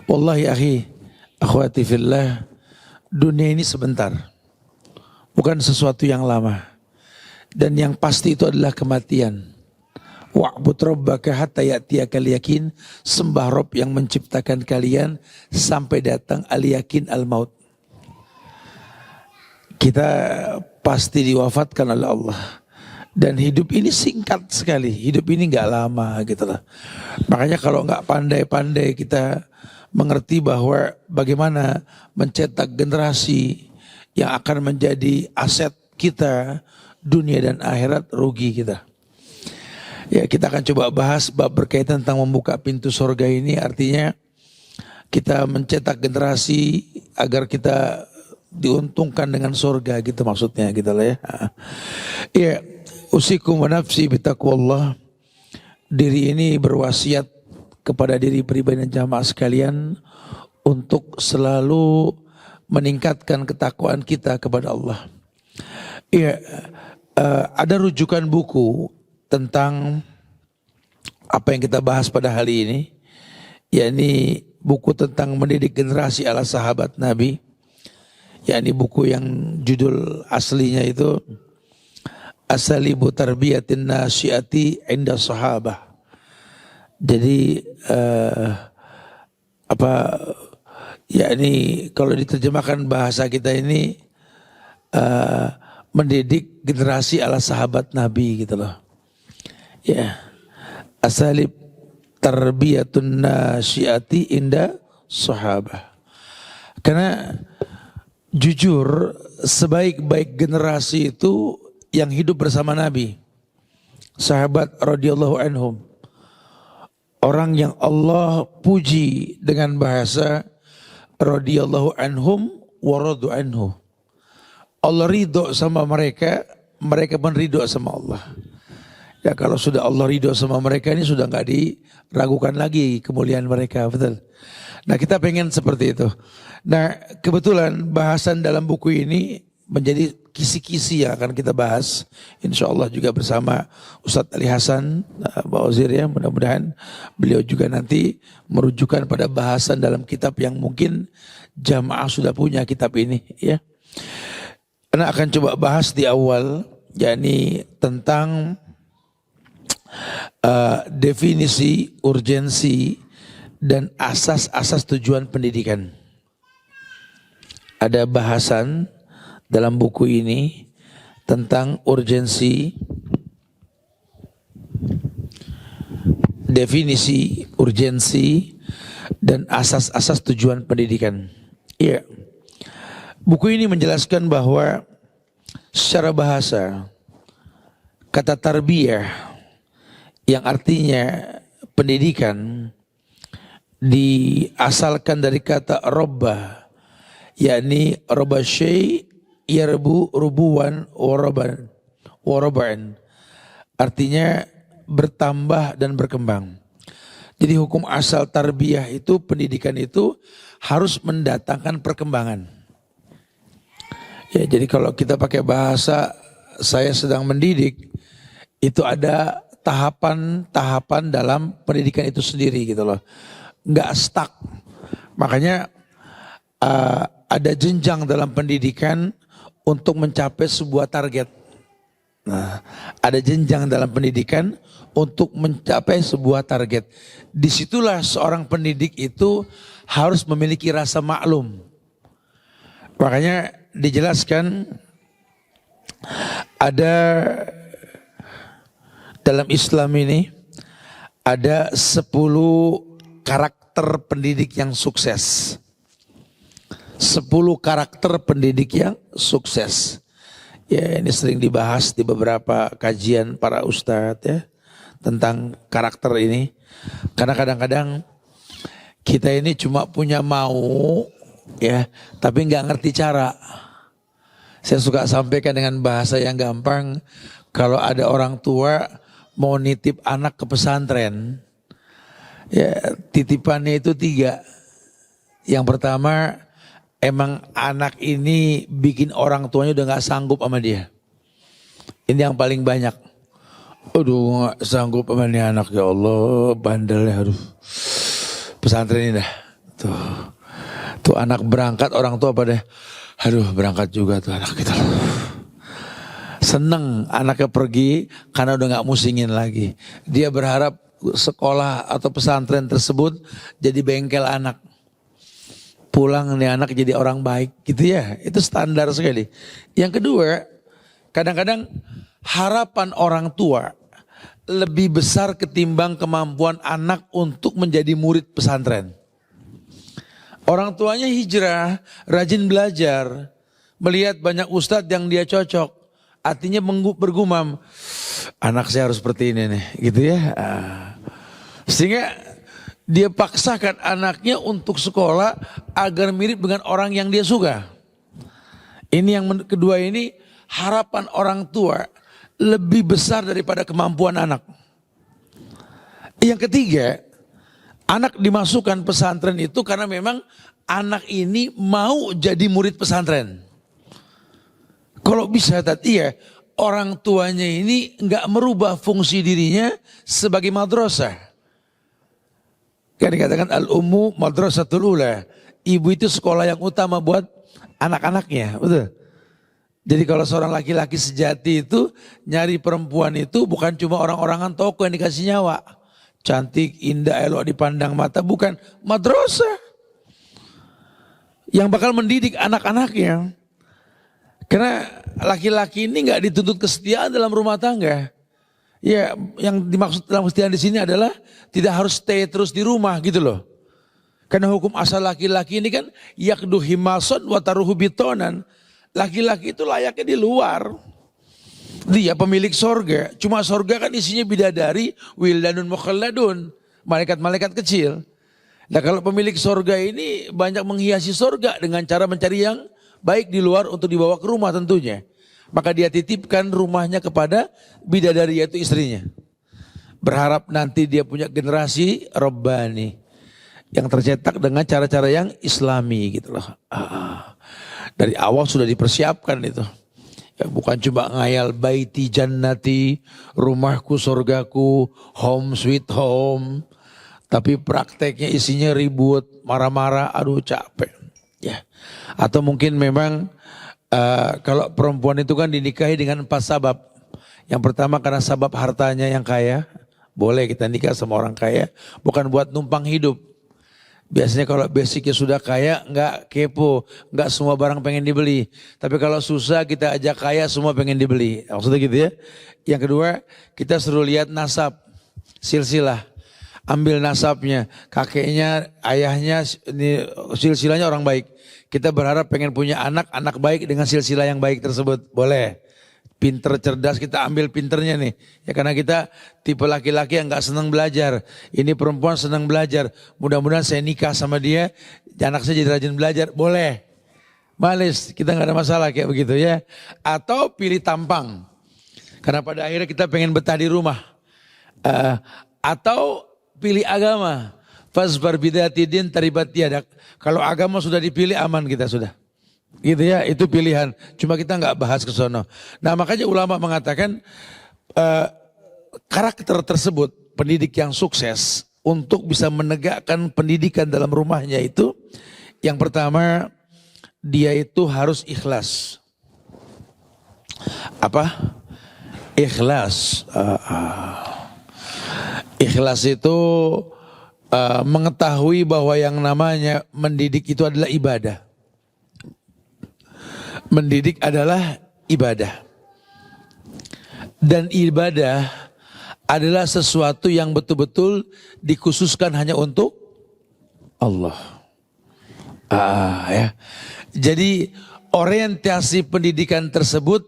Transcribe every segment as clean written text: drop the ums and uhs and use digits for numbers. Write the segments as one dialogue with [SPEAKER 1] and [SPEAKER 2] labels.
[SPEAKER 1] Wallahi akhi, akhwati fillah, dunia ini sebentar. Bukan sesuatu yang lama. Dan yang pasti itu adalah kematian. Wa'bud rabbaka hatta ya'tiyakal yakin. Sembah Rabb yang menciptakan kalian sampai datang al-yakin al-maut. Kita pasti diwafatkan oleh Allah. Dan hidup ini singkat sekali. Hidup ini gak lama gitu lah. Makanya kalau gak pandai-pandai kita mengerti bahwa bagaimana mencetak generasi yang akan menjadi aset kita dunia dan akhirat, rugi kita. Ya, kita akan coba bahas bab berkaitan tentang membuka pintu surga ini. Artinya kita mencetak generasi agar kita diuntungkan dengan surga gitu maksudnya gitu lah ya. Ya, usikum wa nafsi bitaqwallah. Diri ini berwasiat kepada diri pribadi dan jamaah sekalian untuk selalu meningkatkan ketakwaan kita kepada Allah. Ya, ada rujukan buku tentang apa yang kita bahas pada hari ini, yakni buku tentang mendidik generasi ala sahabat Nabi, yakni buku yang judul aslinya itu Asalibu Tarbiyatin Nasyiati Inda Sahabah. Jadi yakni kalau diterjemahkan bahasa kita ini mendidik generasi ala sahabat Nabi gitu loh. Ya, asalib tarbiyatun nasyiati inda sahabah. Karena jujur sebaik-baik generasi itu yang hidup bersama Nabi, sahabat radhiyallahu anhum, orang yang Allah puji dengan bahasa radhiyallahu anhum wa radu anhu. Allah ridho sama mereka, mereka pun ridho sama Allah. Ya, kalau sudah Allah ridho sama mereka ini sudah nggak diragukan lagi kemuliaan mereka, betul. Nah, kita pengen seperti itu. Nah, kebetulan bahasan dalam buku ini menjadi kisi-kisi yang akan kita bahas, insya Allah juga bersama Ustadz Ali Hasan Ba'ozir ya. Mudah-mudahan beliau juga nanti merujukan pada bahasan dalam kitab yang mungkin jamaah sudah punya kitab ini ya. Karena akan coba bahas di awal, yakni tentang definisi, urgensi, dan asas-asas tujuan pendidikan. Ada bahasan dalam buku ini tentang urgensi, definisi, urgensi, dan asas-asas tujuan pendidikan. Iya. Buku ini menjelaskan bahwa secara bahasa kata tarbiyah yang artinya pendidikan diasalkan dari kata robba, yakni robba syai' yarbu rubuwan waraban, artinya bertambah dan berkembang. Jadi hukum asal tarbiyah itu, pendidikan itu harus mendatangkan perkembangan. Ya, jadi kalau kita pakai bahasa saya sedang mendidik, itu ada tahapan-tahapan dalam pendidikan itu sendiri gitu loh. Nggak stuck. Makanya ada jenjang dalam pendidikan untuk mencapai sebuah target. Nah, ada jenjang dalam pendidikan untuk mencapai sebuah target. Disitulah seorang pendidik itu harus memiliki rasa maklum. Makanya dijelaskan ada dalam Islam ini ada 10 karakter pendidik yang sukses. 10 karakter pendidik yang sukses. Ya, ini sering dibahas di beberapa kajian para ustadz ya tentang karakter ini. Karena kadang-kadang kita ini cuma punya mau ya, tapi nggak ngerti cara. Saya suka sampaikan dengan bahasa yang gampang. Kalau ada orang tua mau nitip anak ke pesantren, ya titipannya itu 3. Yang pertama, emang anak ini bikin orang tuanya udah gak sanggup sama dia. Ini yang paling banyak. Aduh gak sanggup sama ini anak, ya Allah bandelnya, aduh pesantren ini dah. Tuh Tuh anak berangkat, orang tua pada, aduh berangkat juga tuh anak kita. Seneng anaknya pergi karena udah gak musingin lagi. Dia berharap sekolah atau pesantren tersebut jadi bengkel anak. Pulang nih anak jadi orang baik gitu ya. Itu standar sekali. Yang kedua, kadang-kadang harapan orang tua lebih besar ketimbang kemampuan anak untuk menjadi murid pesantren. Orang tuanya hijrah, rajin belajar, melihat banyak ustadz yang dia cocok. Artinya bergumam, anak saya harus seperti ini nih, gitu ya. Sehingga dia paksakan anaknya untuk sekolah agar mirip dengan orang yang dia suka. Ini yang kedua ini, harapan orang tua lebih besar daripada kemampuan anak. Yang ketiga, anak dimasukkan pesantren itu karena memang anak ini mau jadi murid pesantren. Kalau bisa tadi ya, orang tuanya ini nggak merubah fungsi dirinya sebagai madrasah. Kan dikatakan al-ummu madrasatul ula. Ibu itu sekolah yang utama buat anak-anaknya, betul. Jadi kalau seorang laki-laki sejati itu nyari perempuan itu bukan cuma orang-orangan toko yang dikasih nyawa. Cantik, indah, elok dipandang mata, bukan, madrasah. Yang bakal mendidik anak-anaknya. Karena laki-laki ini nggak dituntut kesetiaan dalam rumah tangga. Ya, yang dimaksud dalam kesetiaan di sini adalah tidak harus stay terus di rumah gitu loh. Karena hukum asal laki-laki ini kan yakdu himason wa taruhu bitonan. Laki-laki itu layaknya di luar. Dia pemilik sorga. Cuma sorga kan isinya bidadari, wildanun mukhalladun. Malaikat-malaikat kecil. Nah kalau pemilik sorga ini banyak menghiasi sorga dengan cara mencari yang baik di luar untuk dibawa ke rumah tentunya. Maka dia titipkan rumahnya kepada bidadari yaitu istrinya. Berharap nanti dia punya generasi Rabbani. Yang tercetak dengan cara-cara yang islami gitu loh. Dari awal sudah dipersiapkan itu. Ya, bukan cuma ngayal baiti jannati, rumahku surgaku, home sweet home. Tapi prakteknya isinya ribut, marah-marah, aduh capek. Ya. Atau mungkin memang kalau perempuan itu kan dinikahi dengan 4 sabab. Yang pertama karena sabab hartanya yang kaya. Boleh kita nikah sama orang kaya. Bukan buat numpang hidup. Biasanya kalau basicnya sudah kaya nggak kepo, nggak semua barang pengen dibeli. Tapi kalau susah kita ajak kaya semua pengen dibeli. Maksudnya gitu ya. Yang kedua kita suruh lihat nasab, silsilah. Ambil nasabnya, kakeknya, ayahnya, ini silsilahnya orang baik. Kita berharap pengen punya anak baik dengan silsilah yang baik tersebut. Boleh. Pinter, cerdas, kita ambil pinternya nih. Ya karena kita tipe laki-laki yang gak senang belajar. Ini perempuan senang belajar. Mudah-mudahan saya nikah sama dia, anak saya jadi rajin belajar. Boleh. Malis, kita gak ada masalah kayak begitu ya. Atau pilih tampang. Karena pada akhirnya kita pengen betah di rumah. Atau pilih agama. Fasbar bidatidin taribat tiadak. Kalau agama sudah dipilih aman kita sudah. Gitu ya, itu pilihan. Cuma kita nggak bahas ke sono. Nah makanya ulama mengatakan karakter tersebut, pendidik yang sukses untuk bisa menegakkan pendidikan dalam rumahnya itu, yang pertama dia itu harus ikhlas. Apa? Ikhlas. Ikhlas itu mengetahui bahwa yang namanya mendidik itu adalah ibadah. Mendidik adalah ibadah. Dan ibadah adalah sesuatu yang betul-betul dikhususkan hanya untuk Allah. Ya. Jadi orientasi pendidikan tersebut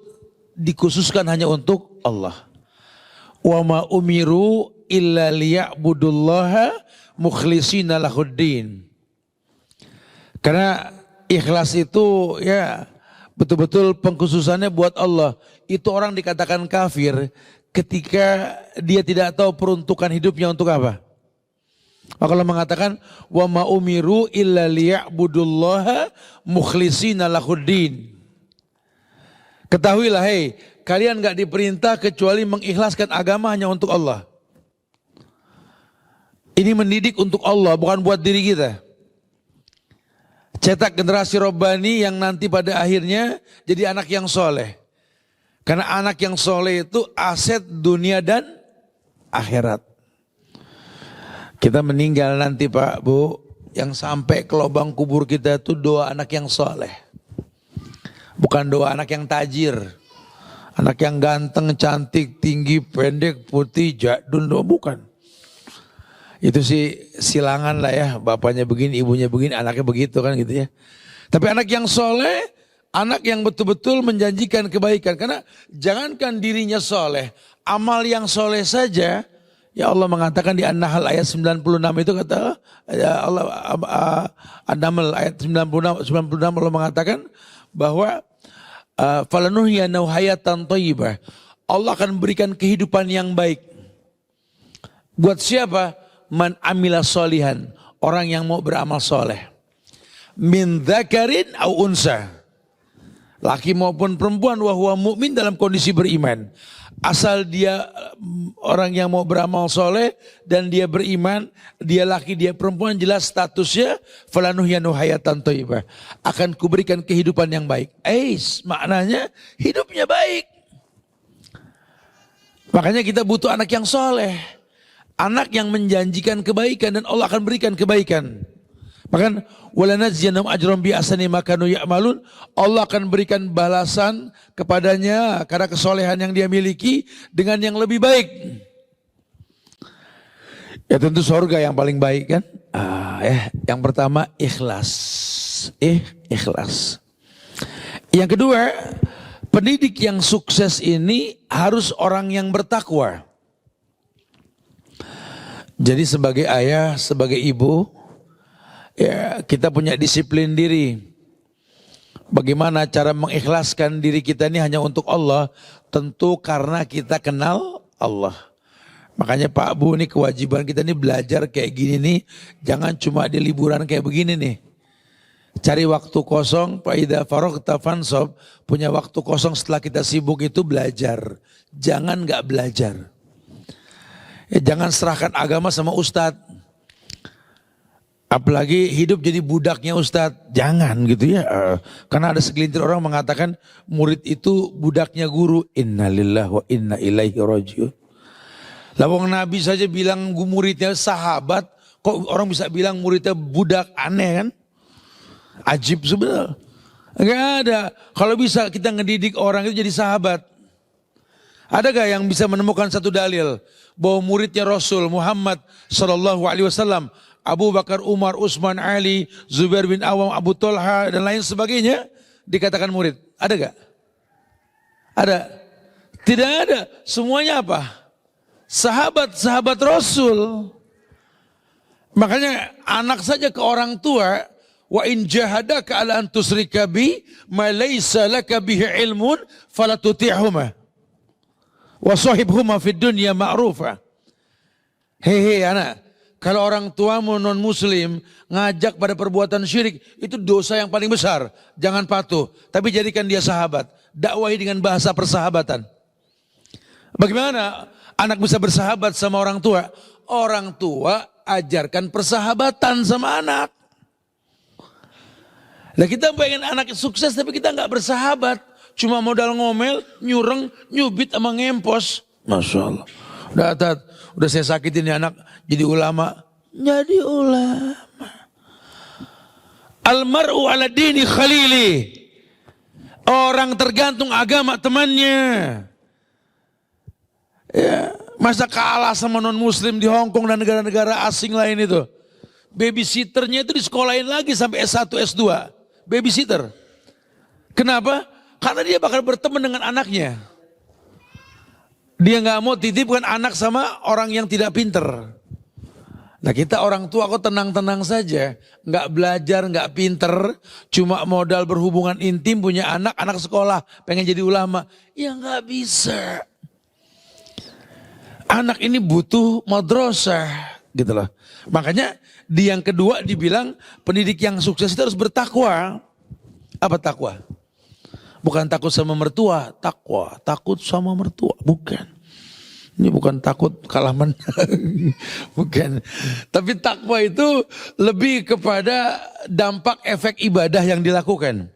[SPEAKER 1] dikhususkan hanya untuk Allah. Wa ma umiru illa liya'budullaha mukhlishina lahuddin. Karena ikhlas itu ya betul-betul pengkhususannya buat Allah. Itu orang dikatakan kafir ketika dia tidak tahu peruntukan hidupnya untuk apa. Maka Allah mengatakan wa ma umiru illa liya'budullaha mukhlishina lahuddin. Ketahuilah hei, kalian enggak diperintah kecuali mengikhlaskan agama hanya untuk Allah. Ini mendidik untuk Allah, bukan buat diri kita. Cetak generasi robbani yang nanti pada akhirnya jadi anak yang soleh. Karena anak yang soleh itu aset dunia dan akhirat. Kita meninggal nanti Pak Bu, yang sampai ke lubang kubur kita itu doa anak yang soleh. Bukan doa anak yang tajir. Anak yang ganteng, cantik, tinggi, pendek, putih, jadul, bukan. Itu sih silangan lah ya, bapaknya begini, ibunya begini, anaknya begitu kan gitu ya. Tapi anak yang soleh, anak yang betul-betul menjanjikan kebaikan. Karena jangankan dirinya soleh, amal yang soleh saja, ya Allah mengatakan di An-Nahl ayat 96 itu kata ya Allah, An-Nahl ayat 96 Allah mengatakan bahwa falanuhyanahu hayatan thayyibah. Allah akan berikan kehidupan yang baik. Buat siapa? Man amila solihan, orang yang mau beramal soleh. Min dzakarin au unsa, laki maupun perempuan, wa huwa mu'min, dalam kondisi beriman. Asal dia orang yang mau beramal soleh dan dia beriman, dia laki dia perempuan, jelas statusnya falanuhyanu hayatan thayyibah, akan kuberikan kehidupan yang baik. Maknanya hidupnya baik. Makanya kita butuh anak yang soleh, anak yang menjanjikan kebaikan dan Allah akan berikan kebaikan. Bahkan walanajziyannahum ajran bi ahsani ma kanu ya'malun, Allah akan berikan balasan kepadanya karena kesolehan yang dia miliki dengan yang lebih baik. Ya tentu surga yang paling baik kan. Yang pertama ikhlas. Ikhlas. Yang kedua, pendidik yang sukses ini harus orang yang bertakwa. Jadi sebagai ayah, sebagai ibu, ya kita punya disiplin diri. Bagaimana cara mengikhlaskan diri kita ini hanya untuk Allah? Tentu karena kita kenal Allah. Makanya Pak Bu, ini kewajiban kita ini belajar kayak gini nih. Jangan cuma di liburan kayak begini nih. Cari waktu kosong, Faida Faroghta Fansob, punya waktu kosong setelah kita sibuk itu belajar. Jangan gak belajar. Jangan serahkan agama sama ustadz. Apalagi hidup jadi budaknya ustadz. Jangan gitu ya. Karena ada segelintir orang mengatakan murid itu budaknya guru. Innalillahi wa inna ilaihi rajiun. Lawang Nabi saja bilang muridnya sahabat. Kok orang bisa bilang muridnya budak? Aneh kan? Ajib sebenarnya. Enggak ada. Kalau bisa kita ngedidik orang itu jadi sahabat. Ada gak yang bisa menemukan satu dalil bahwa muridnya Rasul Muhammad sallallahu alaihi wasallam, Abu Bakar, Umar, Utsman, Ali, Zubair bin Awam, Abu Talha dan lain sebagainya dikatakan murid? Ada gak? Ada? Tidak ada. Semuanya apa? Sahabat-sahabat Rasul. Makanya anak saja ke orang tua, wa in jahadaka ala an tusyrika bi ma laysa laka bihi ilmun fala tuti'huma wa sahibhuma fid dunya ma'rufa. Hehe anak, kalau orang tuamu non muslim ngajak pada perbuatan syirik, itu dosa yang paling besar. Jangan patuh, tapi jadikan dia sahabat. Dakwahi dengan bahasa persahabatan. Bagaimana anak bisa bersahabat sama orang tua? Orang tua ajarkan persahabatan sama anak. Nah kita pengen anak sukses tapi kita nggak bersahabat. Cuma modal ngomel, nyureng, nyubit sama ngempos. Masya Allah. Udah saya sakitin ya anak jadi ulama. Jadi ulama. Almar'u ala dini khalili. Orang tergantung agama temannya. Ya, masa kalah sama non muslim di Hong Kong dan negara-negara asing lain itu. Babysitternya itu disekolahin lagi sampai S1, S2. Babysitter. Kenapa? Karena dia bakal berteman dengan anaknya. Dia gak mau titipkan anak sama orang yang tidak pinter. Nah kita orang tua kok tenang-tenang saja. Gak belajar, gak pinter. Cuma modal berhubungan intim, punya anak, anak sekolah. Pengen jadi ulama. Ya gak bisa. Anak ini butuh madrasah. Gitu loh. Makanya di yang kedua dibilang pendidik yang sukses itu harus bertakwa. Apa takwa? Bukan takut sama mertua, takwa, takut sama mertua, bukan. Ini bukan takut kalah menang. Bukan. Tapi takwa itu lebih kepada dampak efek ibadah yang dilakukan.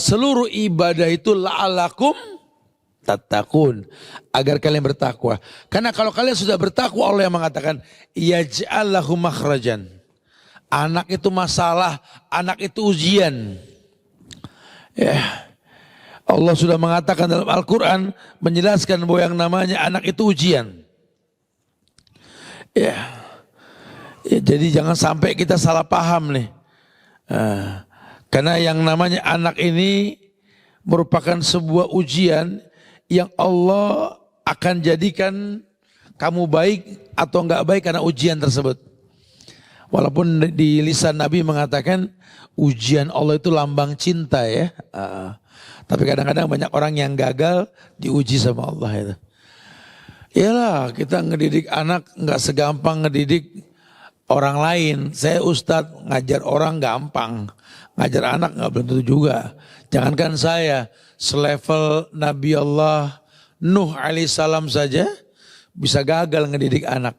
[SPEAKER 1] Seluruh ibadah itu la'alakum tattaqun, agar kalian bertakwa. Karena kalau kalian sudah bertakwa, Allah yang mengatakan yaj'al lahum makhrajan. Anak itu masalah, anak itu ujian. Ya. Allah sudah mengatakan dalam Al-Quran, menjelaskan bahwa yang namanya anak itu ujian. Ya, jadi jangan sampai kita salah paham nih. Karena yang namanya anak ini merupakan sebuah ujian yang Allah akan jadikan kamu baik atau enggak baik karena ujian tersebut. Walaupun di lisan Nabi mengatakan ujian Allah itu lambang cinta ya. Tapi kadang-kadang banyak orang yang gagal diuji sama Allah itu. Iyalah, kita ngedidik anak nggak segampang ngedidik orang lain. Saya ustadz, ngajar orang gampang, ngajar anak nggak belum tentu juga. Jangankan saya, selevel Nabi Allah Nuh alaihissalam saja bisa gagal ngedidik anak.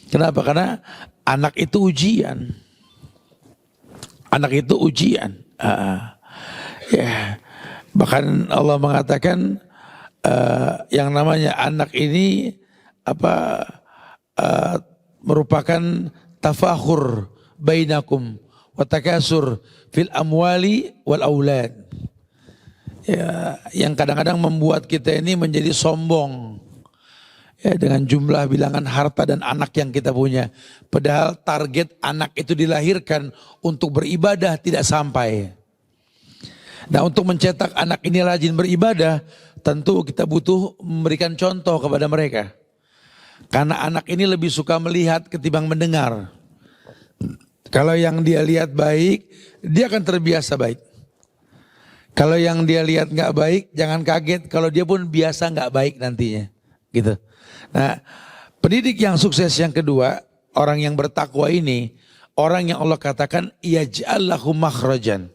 [SPEAKER 1] Kenapa? Karena anak itu ujian. Anak itu ujian. Ya. Bahkan Allah mengatakan yang namanya anak ini merupakan tafakhur bainakum wa takasur fil amwali wal aulad. Ya, yang kadang-kadang membuat kita ini menjadi sombong. Ya, dengan jumlah bilangan harta dan anak yang kita punya. Padahal target anak itu dilahirkan untuk beribadah tidak sampai. Nah, untuk mencetak anak ini rajin beribadah, tentu kita butuh memberikan contoh kepada mereka. Karena anak ini lebih suka melihat ketimbang mendengar. Kalau yang dia lihat baik, dia akan terbiasa baik. Kalau yang dia lihat nggak baik, jangan kaget kalau dia pun biasa nggak baik nantinya, gitu. Nah, pendidik yang sukses yang kedua, orang yang bertakwa ini, orang yang Allah katakan yaj'al lahum makhrajan.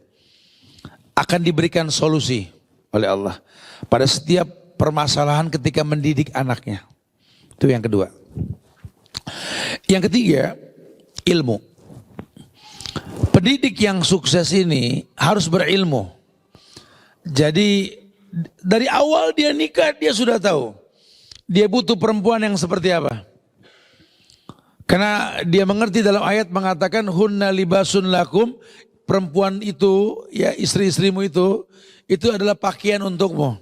[SPEAKER 1] Akan diberikan solusi oleh Allah pada setiap permasalahan ketika mendidik anaknya. Itu yang kedua. Yang ketiga, ilmu. Pendidik yang sukses ini harus berilmu. Jadi dari awal dia nikah dia sudah tahu dia butuh perempuan yang seperti apa. Karena dia mengerti dalam ayat mengatakan hunna libasun lakum. Perempuan itu, ya istri-istrimu itu adalah pakaian untukmu.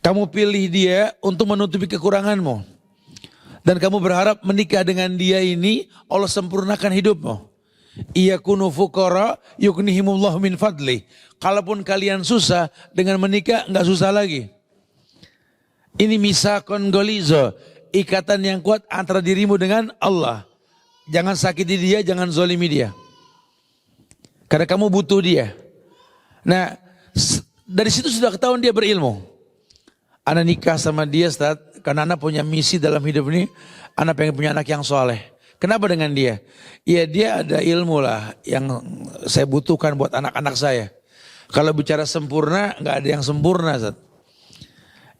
[SPEAKER 1] Kamu pilih dia untuk menutupi kekuranganmu. Dan kamu berharap menikah dengan dia ini, Allah sempurnakan hidupmu. Iyakunu fuqara yughnihimullahu min fadli. Kalaupun kalian susah, dengan menikah enggak susah lagi. Ini misakon golizo, ikatan yang kuat antara dirimu dengan Allah. Jangan sakiti dia, jangan zolimi dia. Karena kamu butuh dia. Nah, dari situ sudah ketahuan dia berilmu. Anak nikah sama dia, Ustaz, karena anak punya misi dalam hidup ini. Anak pengen punya anak yang soleh. Kenapa dengan dia? Ya dia ada ilmu lah yang saya butuhkan buat anak-anak saya. Kalau bicara sempurna, nggak ada yang sempurna, Ustaz.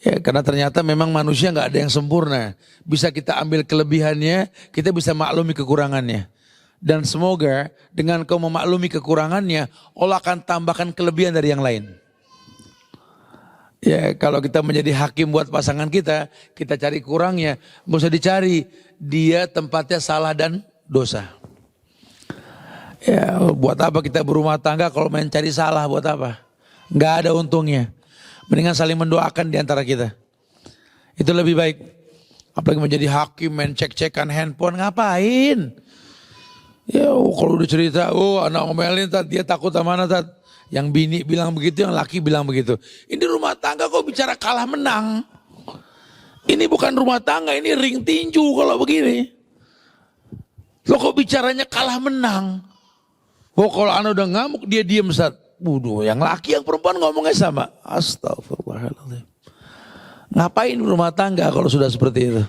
[SPEAKER 1] Ya, karena ternyata memang manusia nggak ada yang sempurna. Bisa kita ambil kelebihannya, kita bisa maklumi kekurangannya. Dan semoga dengan kau memaklumi kekurangannya, Allah akan tambahkan kelebihan dari yang lain. Ya, kalau kita menjadi hakim buat pasangan kita cari kurangnya, nggak usah dicari. Dia tempatnya salah dan dosa. Ya, buat apa kita berumah tangga kalau main cari salah, buat apa? Nggak ada untungnya. Mendingan saling mendoakan di antara kita. Itu lebih baik. Apalagi menjadi hakim, main cek-cekan handphone, ngapain? Ya kalau udah cerita, anak ngomelin dia takut sama anak. Yang bini bilang begitu, yang laki bilang begitu. Ini rumah tangga kok bicara kalah menang. Ini bukan rumah tangga, ini ring tinju kalau begini. Lo kok bicaranya kalah menang. Kalau anak udah ngamuk dia diem Ustaz. Waduh, yang laki yang perempuan ngomongnya sama. Astagfirullahaladzim. Ngapain rumah tangga kalau sudah seperti itu?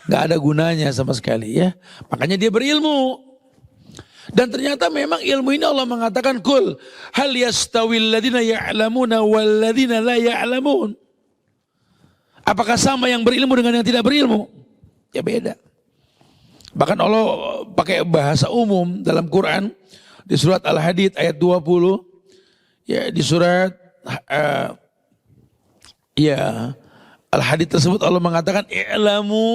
[SPEAKER 1] Gak ada gunanya sama sekali ya. Makanya dia berilmu. Dan ternyata memang ilmu ini Allah mengatakan kul hal yastawil ladina ya'lamuna wal ladina la ya'lamun. Apakah sama yang berilmu dengan yang tidak berilmu? Ya beda. Bahkan Allah pakai bahasa umum dalam Quran di surat Al-Hadid ayat 20, ya di surat Al-Hadid tersebut Allah mengatakan i'lamu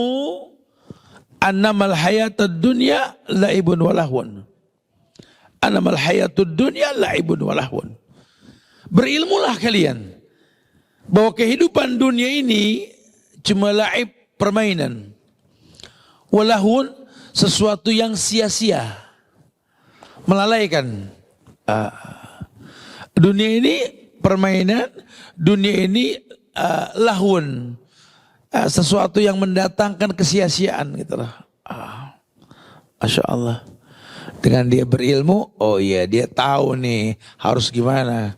[SPEAKER 1] annamal hayatud dunya la'ibun walahun. Annamal hayatud dunya la'ibun walahun. Berilmulah kalian bahwa kehidupan dunia ini cuma laib, permainan. Walahun, sesuatu yang sia-sia, melalaikan. Dunia ini permainan, dunia ini lahun, sesuatu yang mendatangkan kesia-siaan gitu lah. Masya Allah. Dengan dia berilmu, oh iya dia tahu nih harus gimana.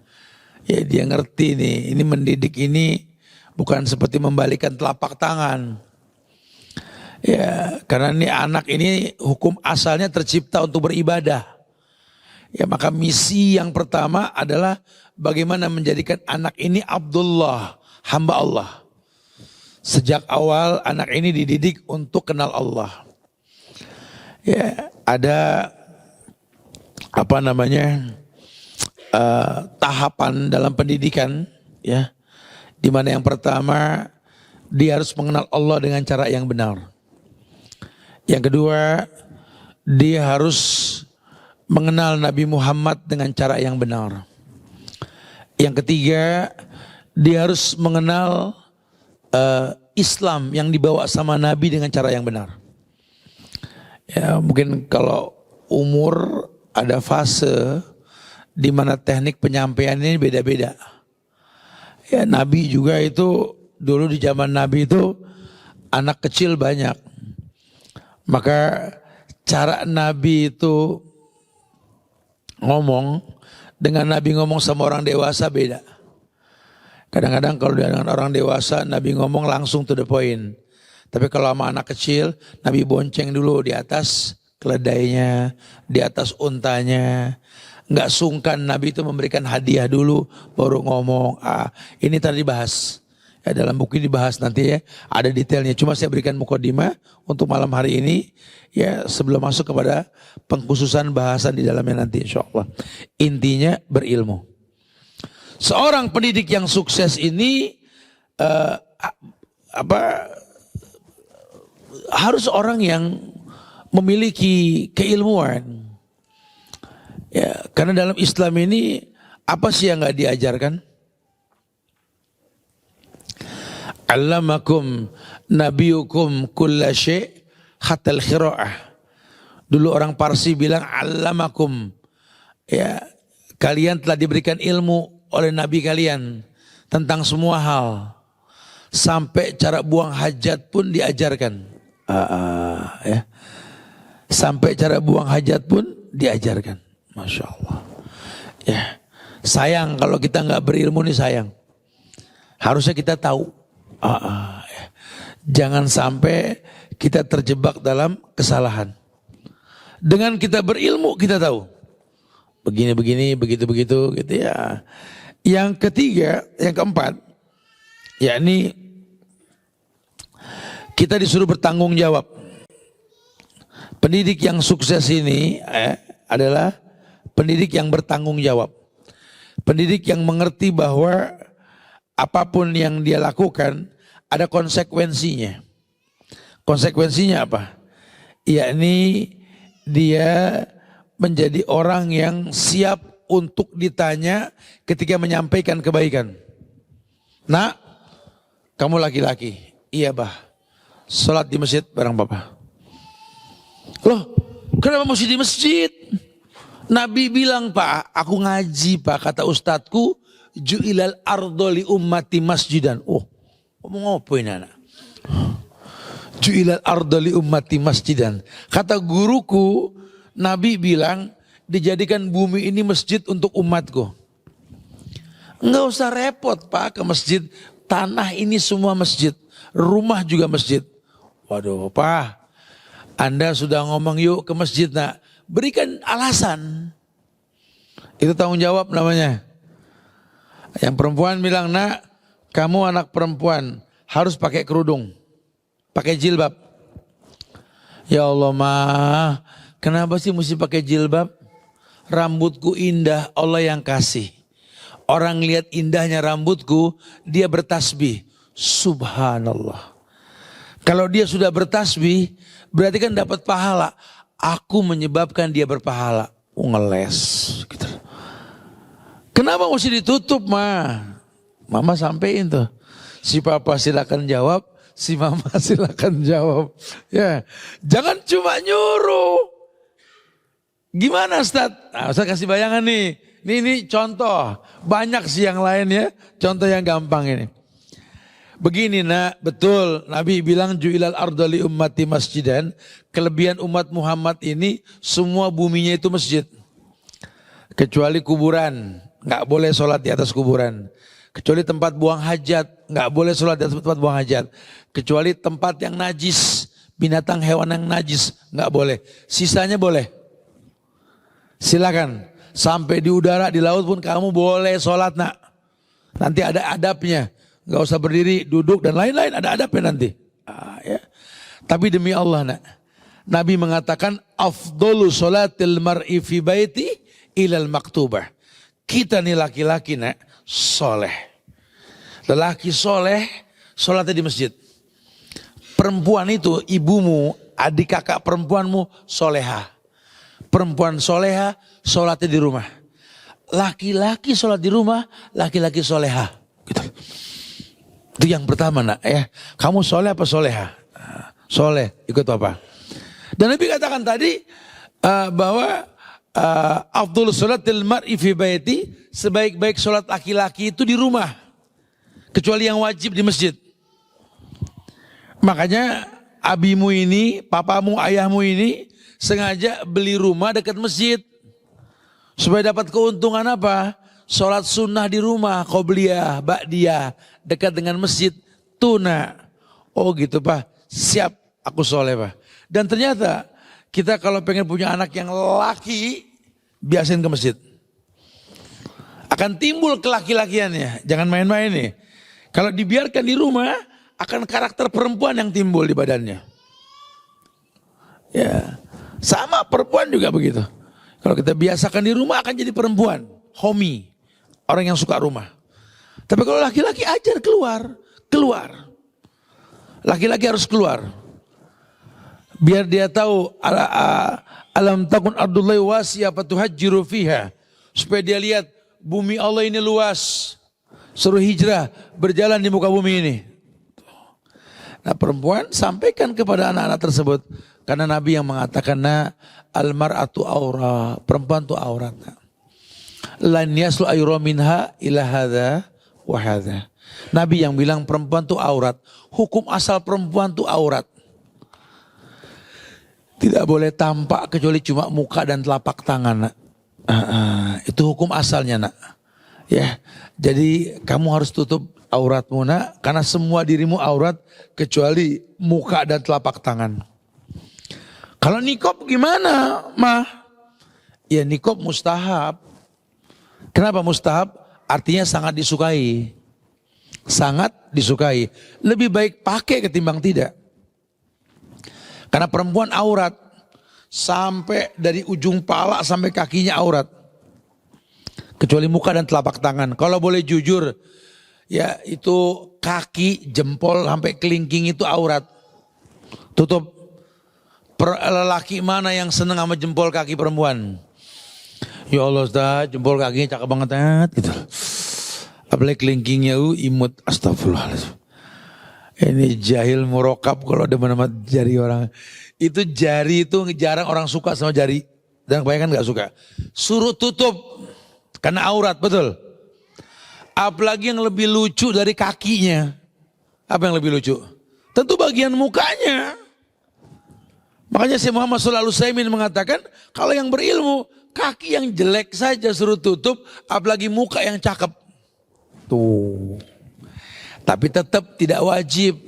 [SPEAKER 1] Ya dia ngerti nih, ini mendidik ini bukan seperti membalikan telapak tangan. Ya, karena ini anak ini hukum asalnya tercipta untuk beribadah. Ya, maka misi yang pertama adalah bagaimana menjadikan anak ini Abdullah, hamba Allah. Sejak awal anak ini dididik untuk kenal Allah. Ya, ada tahapan dalam pendidikan, ya, di mana yang pertama dia harus mengenal Allah dengan cara yang benar. Yang kedua, dia harus mengenal Nabi Muhammad dengan cara yang benar. Yang ketiga, dia harus mengenal Islam yang dibawa sama Nabi dengan cara yang benar. Ya, mungkin kalau umur ada fase di mana teknik penyampaian ini beda-beda. Ya, Nabi juga itu dulu di zaman Nabi itu anak kecil banyak. Maka cara Nabi itu ngomong dengan Nabi ngomong sama orang dewasa beda. Kadang-kadang kalau dengan orang dewasa Nabi ngomong langsung to the point. Tapi kalau sama anak kecil Nabi bonceng dulu di atas keledainya, di atas untanya. Nggak sungkan Nabi itu memberikan hadiah dulu baru ngomong. Ini tadi dibahas. Ya, dalam buku dibahas nanti ya, ada detailnya. Cuma saya berikan mukadimah untuk malam hari ini ya, sebelum masuk kepada pengkhususan bahasan di dalamnya nanti insyaallah. Intinya berilmu. Seorang pendidik yang sukses ini harus orang yang memiliki keilmuan. Ya, karena dalam Islam ini apa sih yang nggak diajarkan? Allamakum nabiyukum kulla syai' hatta al-qira'ah. Dulu orang Parsi bilang allamakum, ya, kalian telah diberikan ilmu oleh nabi kalian tentang semua hal. Sampai cara buang hajat pun diajarkan. Ya. Sampai cara buang hajat pun diajarkan. Masya Allah. Ya. Sayang kalau kita nggak berilmu nih, sayang. Harusnya kita tahu. Ya. Jangan sampai kita terjebak dalam kesalahan. Dengan kita berilmu kita tahu. Begini-begini, begitu-begitu gitu ya. Yang ketiga, yang keempat, yakni kita disuruh bertanggung jawab. Pendidik yang sukses ini adalah pendidik yang bertanggung jawab. Pendidik yang mengerti bahwa apapun yang dia lakukan ada konsekuensinya. Konsekuensinya apa? Yakni dia menjadi orang yang siap untuk ditanya ketika menyampaikan kebaikan. Nak, kamu laki-laki. Iya bah, sholat di masjid bareng bapak. Loh, kenapa mesti di masjid? Nabi bilang, Pak, aku ngaji Pak, kata ustadku, ju'ilal ardoli ummati masjidan. Oh, ngomong apa ini anak? Ju'ilal ardoli ummati masjidan. Kata guruku, Nabi bilang, dijadikan bumi ini masjid untuk umatku. Enggak usah repot Pak ke masjid. Tanah ini semua masjid. Rumah juga masjid. Waduh Pak, Anda sudah ngomong yuk ke masjid nak. Berikan alasan. Itu tanggung jawab namanya. Yang perempuan bilang, nak kamu anak perempuan. harus pakai kerudung, pakai jilbab. Ya Allah mah, kenapa sih mesti pakai jilbab? Rambutku indah, Allah yang kasih. Orang lihat indahnya rambutku, dia bertasbih. Subhanallah. Kalau dia sudah bertasbih, berarti kan dapat pahala. Aku menyebabkan dia berpahala. Ngeles. Gitu. Kenapa mesti ditutup mah? Mama sampein tuh. Si papa silakan jawab, si mama silakan jawab. Ya, jangan cuma nyuruh. Gimana Ustaz? Nah, Ustaz kasih bayangan nih. Ini contoh. Banyak sih yang lain ya. Contoh yang gampang ini. Begini nak, betul. Nabi bilang ju'ilal ardali ummati masjidan. Kelebihan umat Muhammad ini semua buminya itu masjid. Kecuali kuburan. Nggak boleh sholat di atas kuburan. Kecuali tempat buang hajat. Nggak boleh sholat di atas tempat buang hajat. Kecuali tempat yang najis. Binatang hewan yang najis. Nggak boleh. Sisanya boleh. Silakan, sampai di udara, di laut pun kamu boleh sholat nak. Nanti ada adabnya, nggak usah berdiri, duduk dan lain-lain, ada adabnya nanti. Ya. Tapi demi Allah nak, Nabi mengatakan afdolu sholatil mar'i fi baiti ilal maktubah. Kita nih laki-laki nak, soleh. Lelaki soleh, sholatnya di masjid. Perempuan itu ibumu, adik kakak perempuanmu soleha. Perempuan soleha, sholatnya di rumah. Laki-laki sholat di rumah, laki-laki soleha. Gitu. Itu yang pertama nak ya. Kamu soleh apa soleha? Soleh, ikut apa? Dan Nabi katakan tadi bahwa afdhul sholatil mar'i fi baiti, sebaik-baik sholat laki-laki itu di rumah. Kecuali yang wajib di masjid. Makanya abimu ini, papamu, ayahmu ini sengaja beli rumah dekat masjid. Supaya dapat keuntungan apa? Sholat sunnah di rumah, qobliyah, ba'diyah, dekat dengan masjid, tuna. Oh gitu Pak, siap aku soleh Pak. Dan ternyata kita kalau pengen punya anak yang laki, biasain ke masjid. Akan timbul kelaki-lakiannya, jangan main-main nih. Kalau dibiarkan di rumah, akan karakter perempuan yang timbul di badannya. Ya. Sama perempuan juga begitu. Kalau kita biasakan di rumah akan jadi perempuan. Homi. Orang yang suka rumah. Tapi kalau laki-laki ajar keluar. Keluar. Laki-laki harus keluar. Biar dia tahu. Alam takun ardullahi wasiyah fatuhajjiru fiha. Supaya dia lihat bumi Allah ini luas. Suruh hijrah. Berjalan di muka bumi ini. Nah perempuan sampaikan kepada anak-anak tersebut. Karena Nabi yang mengatakan al-mar'atu aura, perempuan itu aurat. Lan yaslu ayra minha ila hadza wa hadza. Nabi yang bilang perempuan itu aurat. Hukum asal perempuan itu aurat. Tidak boleh tampak kecuali cuma muka dan telapak tangan nak. Itu hukum asalnya nak. Ya, jadi kamu harus tutup auratmu nak, karena semua dirimu aurat kecuali muka dan telapak tangan. Kalau nikob gimana, mah? Ya nikob mustahab. Kenapa mustahab? Artinya sangat disukai. Sangat disukai. Lebih baik pakai ketimbang tidak. Karena perempuan aurat. Sampai dari ujung pala sampai kakinya aurat. Kecuali muka dan telapak tangan. Kalau boleh jujur, ya itu kaki, jempol sampai kelingking itu aurat. Tutup. Lelaki mana yang seneng sama jempol kaki perempuan? Ya Allah Ustaz, jempol kakinya cakep banget gitu. Apalagi kelingkingnya imut, astagfirullahaladzim. Ini jahil murokab kalau ada nama jari orang. Itu jari itu jarang orang suka sama jari. Dan kebanyakan gak suka. Suruh tutup. Karena aurat, betul. Apalagi yang lebih lucu dari kakinya. Apa yang lebih lucu? Tentu bagian mukanya. Makanya Syekh Muhammad Shalih Al-Utsaimin mengatakan, kalau yang berilmu, kaki yang jelek saja suruh tutup, apalagi muka yang cakep. Tuh. Tapi tetap tidak wajib.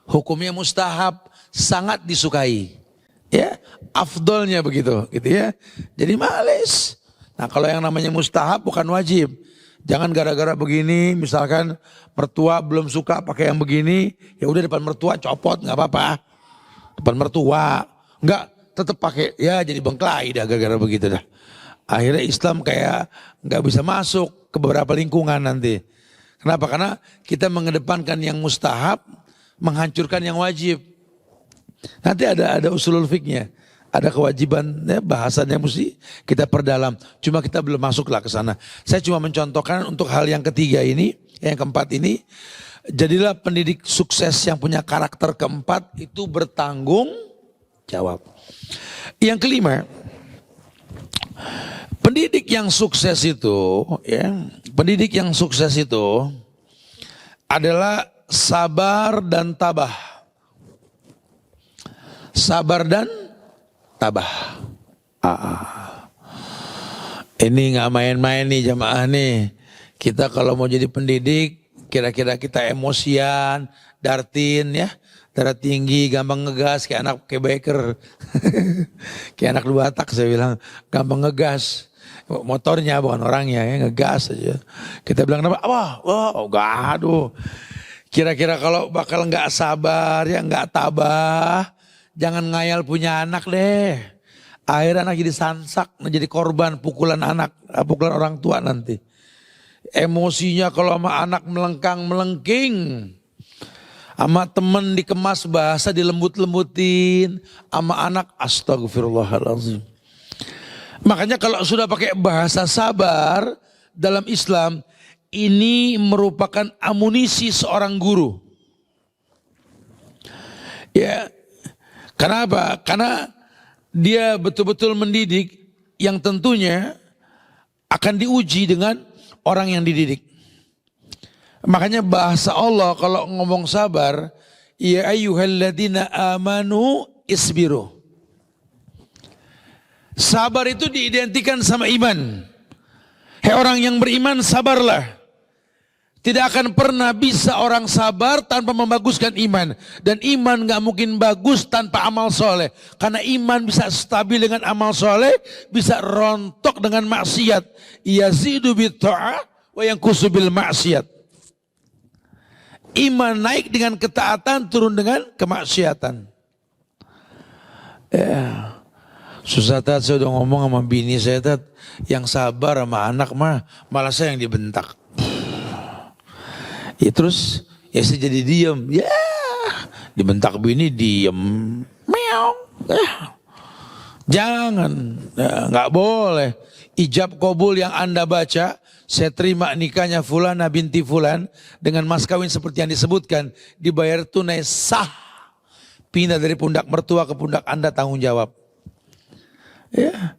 [SPEAKER 1] Hukumnya mustahab, sangat disukai. Ya, afdolnya begitu, gitu ya. Jadi males. Nah, kalau yang namanya mustahab bukan wajib. Jangan gara-gara begini, misalkan mertua belum suka pakai yang begini, ya udah depan mertua copot nggak apa-apa. Depan mertua, nggak tetap pakai, ya jadi bengklai dah gara-gara begitu dah. Akhirnya Islam kayak nggak bisa masuk ke beberapa lingkungan nanti. Kenapa? Karena kita mengedepankan yang mustahab, menghancurkan yang wajib. Nanti ada usulul fiknya, ada kewajiban ya, bahasannya mesti kita perdalam. Cuma kita belum masuklah ke sana. Saya cuma mencontohkan untuk hal yang ketiga ini, yang keempat ini, jadilah pendidik sukses yang punya karakter keempat itu bertanggung jawab. Yang kelima, pendidik yang sukses itu, ya, pendidik yang sukses itu adalah sabar dan tabah. Sabar dan tabah. Ini nggak main-main nih jamaah nih. Kita kalau mau jadi pendidik, kira-kira kita emosian, dartin ya, darah tinggi, gampang ngegas kayak anak Quebecer, kayak anak dua tak saya bilang, gampang ngegas. Motornya bukan orangnya ya, ngegas aja. Kita bilang kenapa? Wah, aduh. Kira-kira kalau bakal nggak sabar ya, nggak tabah. Jangan ngayal punya anak deh. Akhirnya anak jadi sansak, jadi korban pukulan anak, pukulan orang tua nanti. Emosinya kalau sama anak melengkang-melengking. Sama temen dikemas bahasa dilembut-lembutin. Sama anak astagfirullahaladzim. Makanya kalau sudah pakai bahasa sabar dalam Islam, ini merupakan amunisi seorang guru. Ya. Kenapa? Karena dia betul-betul mendidik yang tentunya akan diuji dengan orang yang dididik. Makanya bahasa Allah kalau ngomong sabar, ya ayyuhalladzina amanu isbiru. Sabar itu diidentikan sama iman. Hei orang yang beriman, sabarlah. Tidak akan pernah bisa orang sabar tanpa membaguskan iman. Dan iman gak mungkin bagus tanpa amal soleh. Karena iman bisa stabil dengan amal soleh, bisa rontok dengan maksiat. Yazidu bitta'ah wa yanqusu bil maksiat. Iman naik dengan ketaatan, turun dengan kemaksiatan. Ya. Susah tat, saya udah ngomong sama bini saya tat, yang sabar sama anak mah malah saya yang dibentak. Ya terus ya saya jadi diem, ya dibentak bini diem, meong. Jangan, nggak boleh. Ijab kabul yang Anda baca, saya terima nikahnya Fulana binti Fulan dengan mas kawin seperti yang disebutkan, dibayar tunai sah, pindah dari pundak mertua ke pundak Anda tanggung jawab. Ya,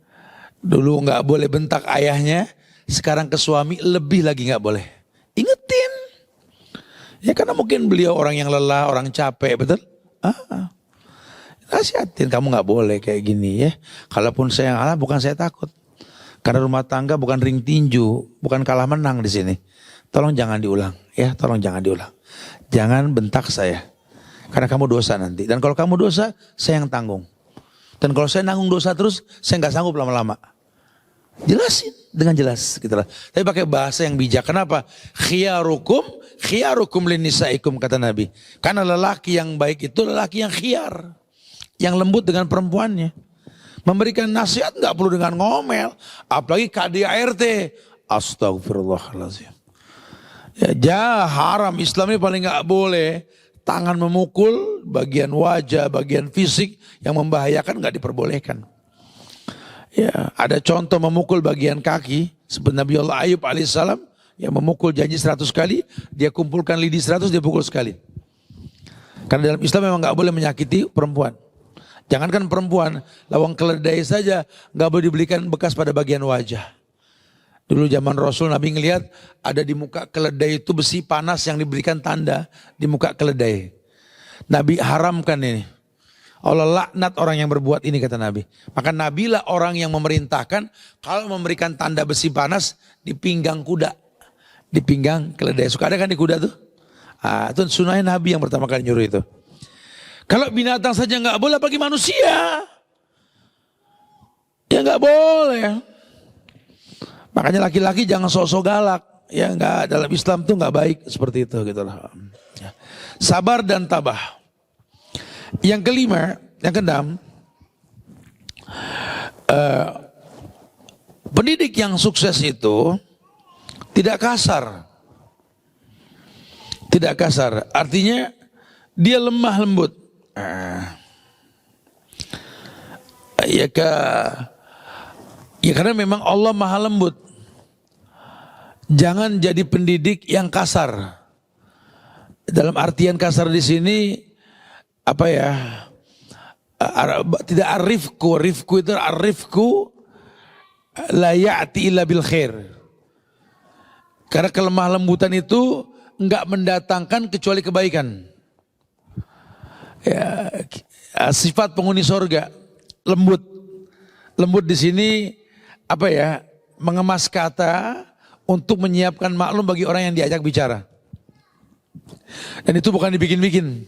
[SPEAKER 1] dulu nggak boleh bentak ayahnya, sekarang ke suami lebih lagi nggak boleh. Ingetin. Ya karena mungkin beliau orang yang lelah, orang capek, betul? Nasihatin, kamu gak boleh kayak gini ya. Kalaupun saya yang kalah, bukan saya takut. Karena rumah tangga bukan ring tinju, bukan kalah menang di sini. Tolong jangan diulang, ya. Tolong jangan diulang. Jangan bentak saya, karena kamu dosa nanti. Dan kalau kamu dosa, saya yang tanggung. Dan kalau saya nanggung dosa terus, saya gak sanggup lama-lama. Jelasin dengan jelas gitu lah. Tapi pakai bahasa yang bijak. Kenapa? Khiyarukum linisaikum kata Nabi. Karena lelaki yang baik itu lelaki yang khiyar, yang lembut dengan perempuannya. Memberikan nasihat nggak perlu dengan ngomel, apalagi KDART. Astagfirullahaladzim. Ya haram, Islam ini paling nggak boleh. Tangan memukul, bagian wajah, bagian fisik yang membahayakan nggak diperbolehkan. Ya, ada contoh memukul bagian kaki, seperti Nabi Allah Ayub alaihissalam yang memukul janji 100 kali, dia kumpulkan lidi 100, dia pukul sekali. Karena dalam Islam memang nggak boleh menyakiti perempuan. Jangankan perempuan, lawang keledai saja nggak boleh diberikan bekas pada bagian wajah. Dulu zaman Rasul, Nabi ngelihat ada di muka keledai itu besi panas yang diberikan tanda di muka keledai. Nabi haramkan ini. Allah laknat orang yang berbuat ini kata Nabi. Maka Nabilah orang yang memerintahkan kalau memberikan tanda besi panas di pinggang kuda. Di pinggang keledai. Suka ada kan di kuda tuh? Itu sunahnya Nabi yang pertama kali nyuruh itu. Kalau binatang saja nggak boleh, apalagi manusia. Ya nggak boleh. Makanya laki-laki jangan sok-sok galak. Ya nggak, dalam Islam tuh nggak baik seperti itu gitu loh. Ya. Sabar dan tabah. Yang kelima, yang keenam, pendidik yang sukses itu tidak kasar. Tidak kasar, artinya dia lemah lembut. Ya karena memang Allah maha lembut. Jangan jadi pendidik yang kasar. Dalam artian kasar di sini apa ya? Tidak arifku, rifku itu arifku la ya'ti illa bil khair. Karena kelemah lembutan itu enggak mendatangkan kecuali kebaikan. Ya, sifat penghuni sorga lembut. Lembut di sini apa ya? Mengemas kata untuk menyiapkan maklum bagi orang yang diajak bicara. Dan itu bukan dibikin-bikin.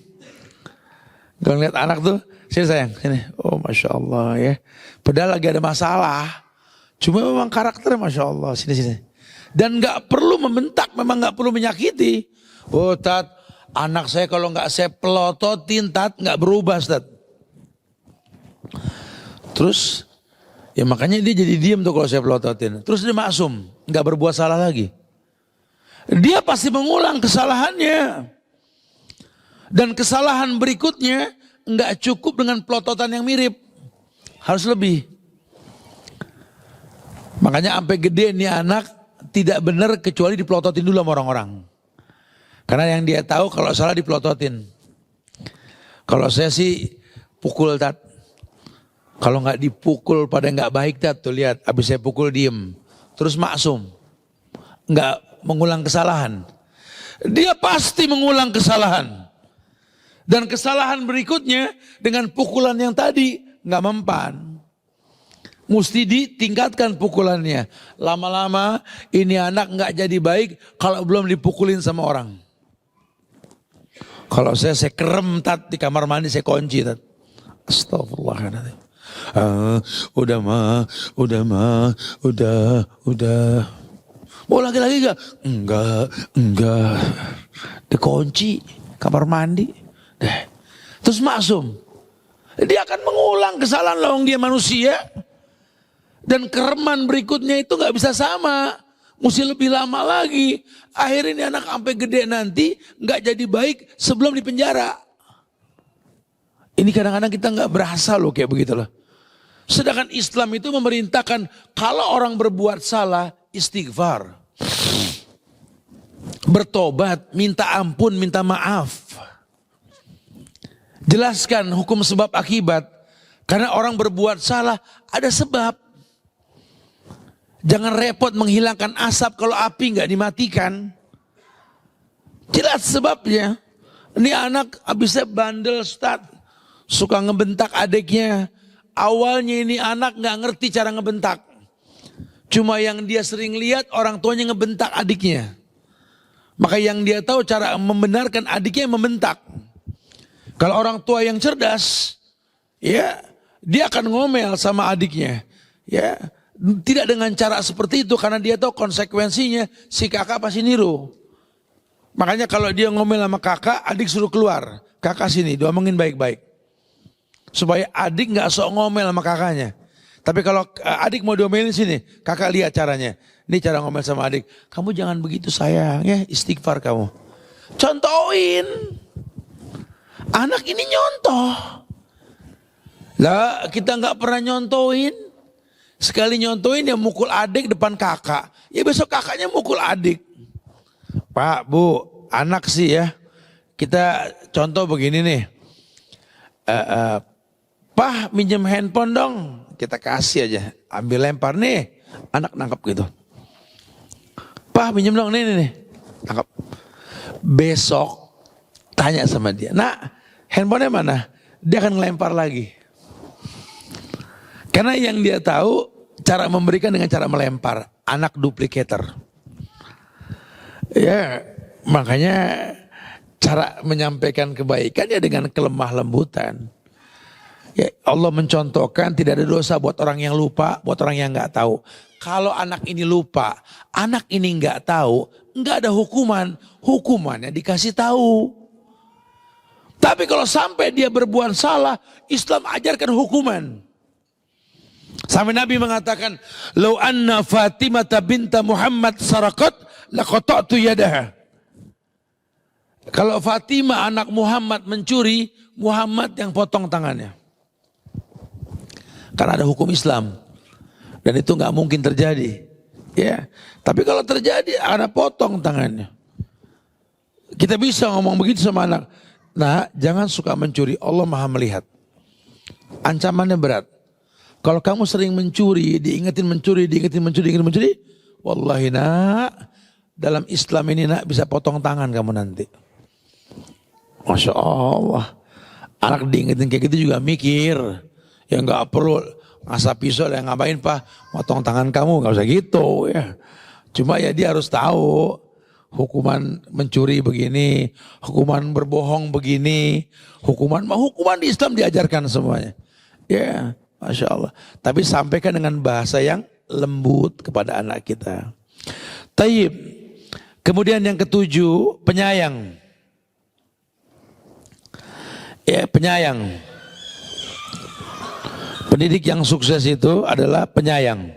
[SPEAKER 1] Kalau lihat anak tuh, sini sayang, sini. Oh Masya Allah ya. Padahal lagi ada masalah. Cuma memang karakternya Masya Allah, sini. Dan gak perlu membentak, memang gak perlu menyakiti. Oh Tat, anak saya kalau gak saya pelototin Tat, gak berubah Tat. Terus, ya makanya dia jadi diem tuh kalau saya pelototin. Terus dia maksum, gak berbuat salah lagi. Dia pasti mengulang kesalahannya. Dan kesalahan berikutnya gak cukup dengan pelototan yang mirip. Harus lebih. Makanya sampai gede nih anak tidak benar kecuali dipelototin dulu sama orang-orang. Karena yang dia tahu kalau salah dipelototin. Kalau saya sih pukul Tat. Kalau nggak dipukul pada nggak baik Tat, tuh lihat habis saya pukul diem. Terus maksum. Nggak mengulang kesalahan. Dia pasti mengulang kesalahan. Dan kesalahan berikutnya dengan pukulan yang tadi nggak mempan. Mesti ditingkatkan pukulannya. Lama-lama ini anak nggak jadi baik kalau belum dipukulin sama orang. Kalau saya kerem Tat di kamar mandi, saya kunci Tat. Astagfirullahaladzim. Udah mau lagi-lagi gak? Enggak. Dikunci kamar mandi. Terus maksum. Dia akan mengulang kesalahan lawang dia manusia. Dan kereman berikutnya itu gak bisa sama. Mesti lebih lama lagi. Akhirnya ini anak sampai gede nanti gak jadi baik sebelum dipenjara. Ini kadang-kadang kita gak berasa loh kayak begitu loh. Sedangkan Islam itu memerintahkan kalau orang berbuat salah istighfar. Bertobat, minta ampun, minta maaf. Jelaskan hukum sebab akibat. Karena orang berbuat salah ada sebab. Jangan repot menghilangkan asap kalau api nggak dimatikan. Jelas sebabnya. Ini anak habisnya bandel Ustaz. Suka ngebentak adiknya. Awalnya ini anak nggak ngerti cara ngebentak. Cuma yang dia sering lihat orang tuanya ngebentak adiknya. Maka yang dia tahu cara membenarkan adiknya membentak. Kalau orang tua yang cerdas, ya dia akan ngomel sama adiknya. Ya. Tidak dengan cara seperti itu karena dia tahu konsekuensinya si kakak pasti niru. Makanya kalau dia ngomel sama kakak, adik suruh keluar. Kakak sini, diomongin baik-baik. Supaya adik gak sok ngomel sama kakaknya. Tapi kalau adik mau diomelin sini, kakak lihat caranya. Ini cara ngomel sama adik. Kamu jangan begitu sayang ya, istighfar kamu. Contohin. Anak ini nyontoh. Lah kita gak pernah nyontohin. Sekali nyontohin dia mukul adik depan kakak. Ya besok kakaknya mukul adik. Pak, Bu, anak sih ya. Kita contoh begini nih. Pak minjem handphone dong. Kita kasih aja. Ambil lempar nih. Anak nangkap gitu. Pak minjem dong nih. Nangkap. Besok tanya sama dia. Nah handphonenya mana? Dia akan ngelempar lagi. Karena yang dia tahu cara memberikan dengan cara melempar. Anak duplikator. Ya makanya cara menyampaikan kebaikan ya dengan kelemah lembutan. Ya, Allah mencontohkan tidak ada dosa buat orang yang lupa, buat orang yang gak tahu. Kalau anak ini lupa, anak ini nggak tahu, nggak ada hukuman. Hukumannya dikasih tahu. Tapi kalau sampai dia berbuat salah, Islam ajarkan hukuman. Sampai Nabi mengatakan, "Lau anna Fatimah binta Muhammad saraqat laqata'tu yadaha." Kalau Fatimah anak Muhammad mencuri, Muhammad yang potong tangannya. Karena ada hukum Islam. Dan itu nggak mungkin terjadi. Ya, tapi kalau terjadi, ada potong tangannya. Kita bisa ngomong begitu sama anak. Nah, jangan suka mencuri. Allah Maha melihat. Ancamannya berat. Kalau kamu sering mencuri, diingetin mencuri, wallahi nak, dalam Islam ini nak bisa potong tangan kamu nanti. Masya Allah. Anak diingetin kayak gitu juga mikir. Ya nggak perlu ngasah pisau yang ngapain pak, potong tangan kamu, nggak usah gitu ya. Cuma ya dia harus tahu hukuman mencuri begini, hukuman berbohong begini, hukuman di Islam diajarkan semuanya. Ya, Masya Allah. Tapi sampaikan dengan bahasa yang lembut kepada anak kita. Taib. Kemudian yang ketujuh, penyayang. Ya, penyayang. Pendidik yang sukses itu adalah penyayang.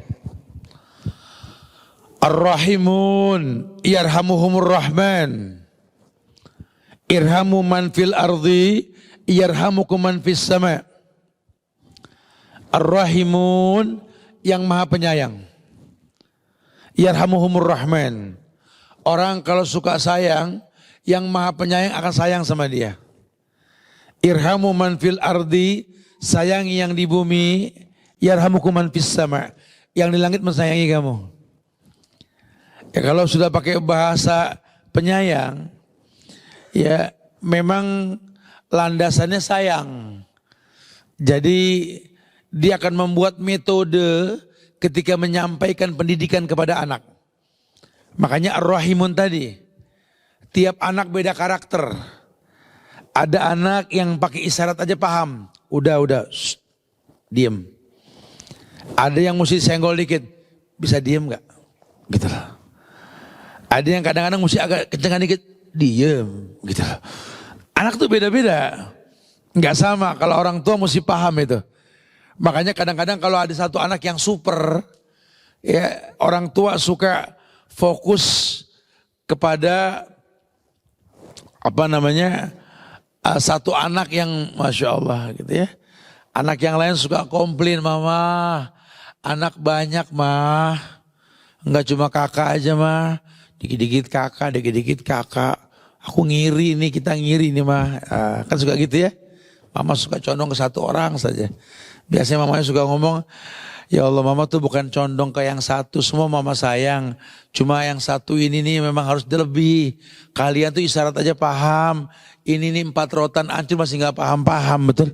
[SPEAKER 1] Ar-Rahimun yarhamuhumur Rahman. Irhamu man fil ardi yarhamukum man fis sama. Ar-Rahimun yang maha penyayang. Yarhamuhumur Rahman. Orang kalau suka sayang, yang maha penyayang akan sayang sama dia. Irhamu man fil ardi, sayangi yang di bumi, yarhamukum man fis sama, yang di langit mensayangi kamu. Ya kalau sudah pakai bahasa penyayang, ya memang landasannya sayang. Jadi dia akan membuat metode ketika menyampaikan pendidikan kepada anak. Makanya Ar-Rahimun tadi, tiap anak beda karakter. Ada anak yang pakai isyarat aja paham. Udah, diem. Ada yang mesti senggol dikit, bisa diem gak? Gitu loh. Ada yang kadang-kadang mesti agak kencengan dikit, diem. Gitu loh. Anak tuh beda-beda. Gak sama, kalau orang tua mesti paham itu. Makanya kadang-kadang kalau ada satu anak yang super, ya orang tua suka fokus kepada satu anak yang Masya Allah gitu ya. Anak yang lain suka komplain, mama anak banyak mah, enggak cuma kakak aja mah, dikit-dikit kakak, aku ngiri nih, kita ngiri nih mah. Kan suka gitu ya, mama suka condong ke satu orang saja. Biasanya mamanya suka ngomong, ya Allah mama tuh bukan condong ke yang satu, semua mama sayang. Cuma yang satu ini nih memang harus lebih. Kalian tuh isyarat aja paham. Ini nih 4 rotan ancur masih gak paham-paham, betul.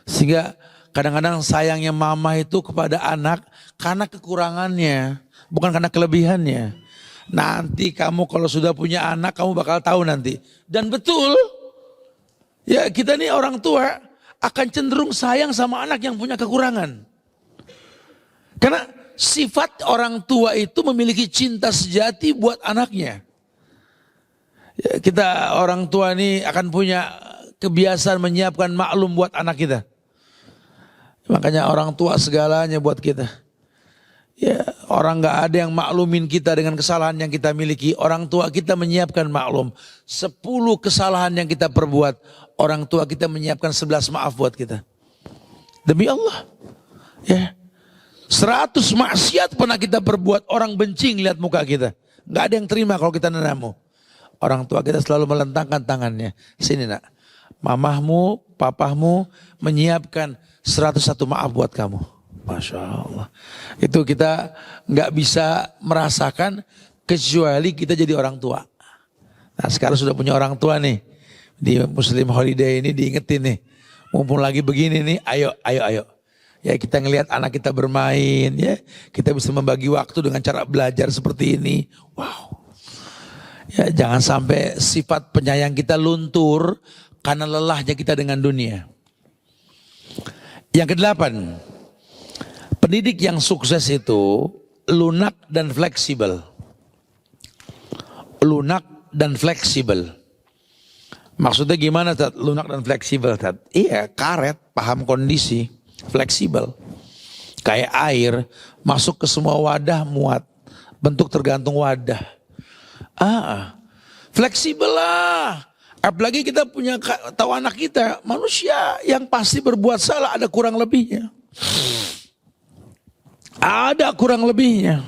[SPEAKER 1] Sehingga kadang-kadang sayangnya mama itu kepada anak karena kekurangannya, bukan karena kelebihannya. Nanti kamu kalau sudah punya anak kamu bakal tahu nanti. Dan betul, ya kita nih orang tua akan cenderung sayang sama anak yang punya kekurangan. Karena sifat orang tua itu memiliki cinta sejati buat anaknya. Ya, kita orang tua ini akan punya kebiasaan menyiapkan maklum buat anak kita. Makanya orang tua segalanya buat kita. Ya, orang gak ada yang maklumin kita dengan kesalahan yang kita miliki. Orang tua kita menyiapkan maklum. 10 kesalahan yang kita perbuat, orang tua kita menyiapkan 11 maaf buat kita. Demi Allah. Ya. 100 maksiat pernah kita perbuat, orang benci ngeliat muka kita. Gak ada yang terima kalau kita nenamu. Orang tua kita selalu melentangkan tangannya. Sini nak, mamahmu, papahmu menyiapkan 101 maaf buat kamu. Masya Allah. Itu kita gak bisa merasakan kecuali kita jadi orang tua. Nah sekarang sudah punya orang tua nih. Di Muslim Holiday ini diingetin nih. Mumpung lagi begini nih, ayo. Ya kita ngelihat anak kita bermain ya. Kita bisa membagi waktu dengan cara belajar seperti ini. Wow. Ya jangan sampai sifat penyayang kita luntur karena lelahnya kita dengan dunia. Yang kedelapan, pendidik yang sukses itu lunak dan fleksibel. Lunak dan fleksibel. Maksudnya gimana Tat? Lunak dan fleksibel Tat? Iya, karet, paham kondisi, fleksibel. Kayak air, masuk ke semua wadah muat. Bentuk tergantung wadah. Fleksibel lah. Apalagi kita punya, tahu anak kita, manusia yang pasti berbuat salah ada kurang lebihnya. Ada kurang lebihnya.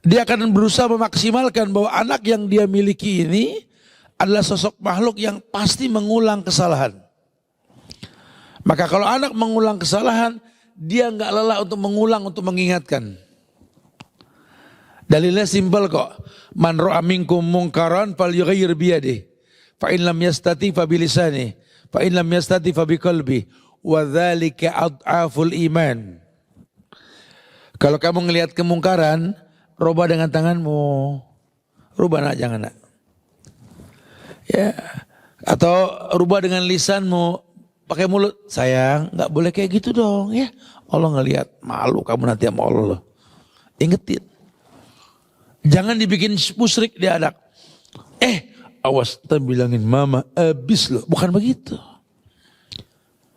[SPEAKER 1] Dia akan berusaha memaksimalkan bahwa anak yang dia miliki ini adalah sosok makhluk yang pasti mengulang kesalahan. Maka kalau anak mengulang kesalahan, dia nggak lelah untuk mengulang, untuk mengingatkan. Dalilnya simpel kok. Man ra'a minkum munkaran falyughayyir biyadihi. Fa in lam yastati fa bilisani. Fa in lam yastati fa biqalbi. Wa dzalika ad'aful iman. Kalau kamu ngelihat kemungkaran, rubah dengan tanganmu. Rubah nak, jangan nak. Ya. Atau rubah dengan lisanmu. Pakai mulut. Sayang, gak boleh kayak gitu dong ya. Allah ngelihat, malu kamu nanti sama Allah. Ingetin. Jangan dibikin musyrik di anak. Awas, kita bilangin mama abis loh. Bukan begitu.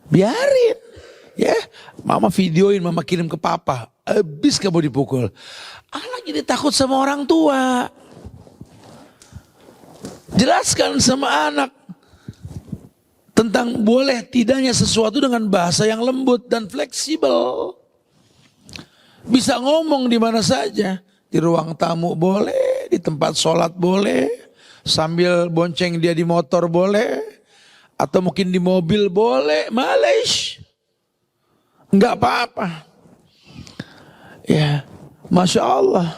[SPEAKER 1] Biarin. Ya, mama videoin, mama kirim ke papa. Abis kamu dipukul. Anak jadi takut sama orang tua. Jelaskan sama anak tentang boleh tidaknya sesuatu dengan bahasa yang lembut dan fleksibel. Bisa ngomong di mana saja. Di ruang tamu boleh, di tempat sholat boleh, sambil bonceng dia di motor boleh, atau mungkin di mobil boleh, malish. Enggak apa-apa. Ya, Masya Allah.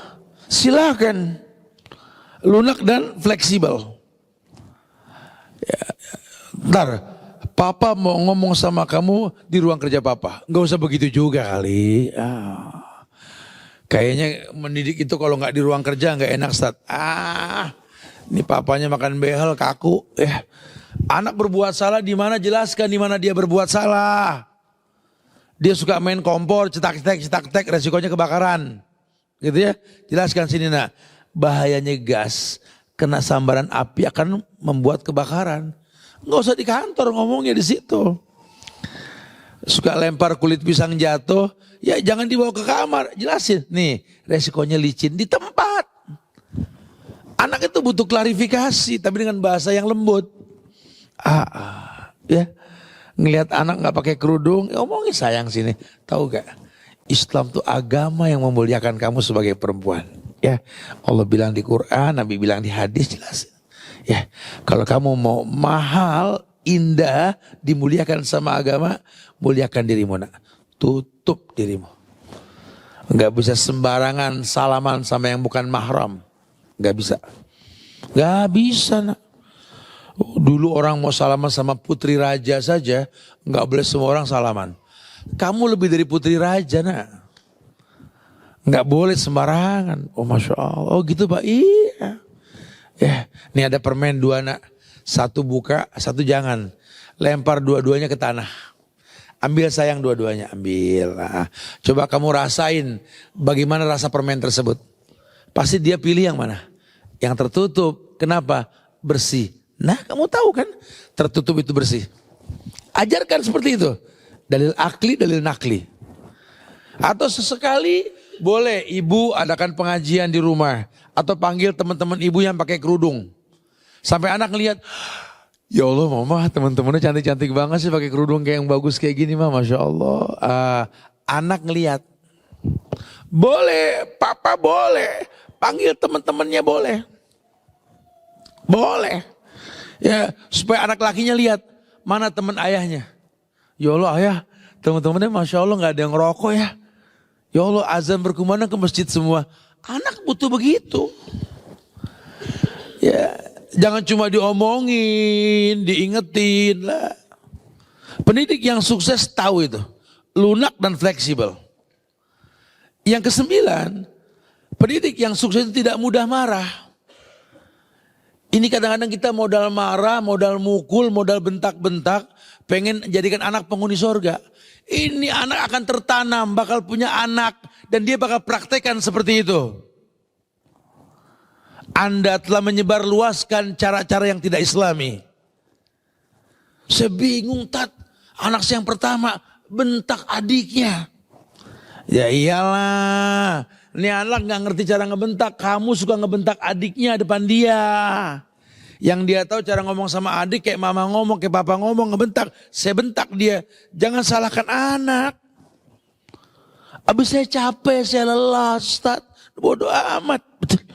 [SPEAKER 1] Silakan. Lunak dan fleksibel. Ya, ntar, papa mau ngomong sama kamu di ruang kerja papa. Enggak usah begitu juga kali. Kayaknya mendidik itu kalau nggak di ruang kerja nggak enak Ustaz. Ini papanya makan behel kaku. Anak berbuat salah di mana, jelaskan di mana dia berbuat salah. Dia suka main kompor, cetak-cetak, resikonya kebakaran. Gitu ya. Jelaskan sini nak. Bahayanya gas, kena sambaran api akan membuat kebakaran. Nggak usah di kantor, ngomongnya di situ. Suka lempar kulit pisang jatuh, ya jangan dibawa ke kamar. Jelasin, nih resikonya licin di tempat. Anak itu butuh klarifikasi, tapi dengan bahasa yang lembut. Ya, ngelihat anak nggak pakai kerudung, ya omongin sayang sini. Tahu gak? Islam tuh agama yang memuliakan kamu sebagai perempuan. Ya, Allah bilang di Quran, Nabi bilang di hadis, jelasin. Ya, kalau kamu mau mahal, indah, dimuliakan sama agama, muliakan dirimu nak. Tutup dirimu. Enggak bisa sembarangan salaman sama yang bukan mahram. Enggak bisa. Enggak bisa nak. Dulu orang mau salaman sama putri raja saja, enggak boleh semua orang salaman. Kamu lebih dari putri raja nak. Enggak boleh sembarangan. Oh Masya Allah. Oh gitu Pak. Iya. Ya, ini ada permen 2 nak. 1 buka, 1 jangan. Lempar dua-duanya ke tanah. Ambil sayang dua-duanya, ambil. Coba kamu rasain bagaimana rasa permen tersebut. Pasti dia pilih yang mana? Yang tertutup. Kenapa? Bersih. Nah kamu tahu kan tertutup itu bersih. Ajarkan seperti itu. Dalil akli, dalil nakli. Atau sesekali boleh ibu adakan pengajian di rumah. Atau panggil teman-teman ibu yang pakai kerudung. Sampai anak ngelihat, ya Allah mama teman-temannya cantik-cantik banget sih pakai kerudung kayak yang bagus kayak gini mah, Masya Allah. Anak ngelihat, boleh, papa boleh, panggil teman-temannya boleh. Boleh. Ya, supaya anak lakinya lihat, mana teman ayahnya. Ya Allah ayah, teman-temannya Masya Allah gak ada yang ngerokok ya. Ya Allah azan berkumandang ke masjid semua. Anak butuh begitu. Ya, jangan cuma diomongin, diingetin lah. Pendidik yang sukses tahu itu. Lunak dan fleksibel. Yang ke-9, pendidik yang sukses itu tidak mudah marah. Ini kadang-kadang kita modal marah, modal mukul, modal bentak-bentak, pengen jadikan anak penghuni sorga. ini anak akan tertanam, bakal punya anak. Dan dia bakal praktekkan seperti itu. Anda telah menyebarluaskan cara-cara yang tidak islami. Saya bingung, Tat. Anak saya yang pertama bentak adiknya. Ya iyalah. Ini anak gak ngerti cara ngebentak. Kamu suka ngebentak adiknya depan dia. Yang dia tahu cara ngomong sama adik kayak mama ngomong, kayak papa ngomong, ngebentak. Saya bentak dia. Jangan salahkan anak. Abis saya capek, saya lelah, Ustaz. Bodoh amat. Betul.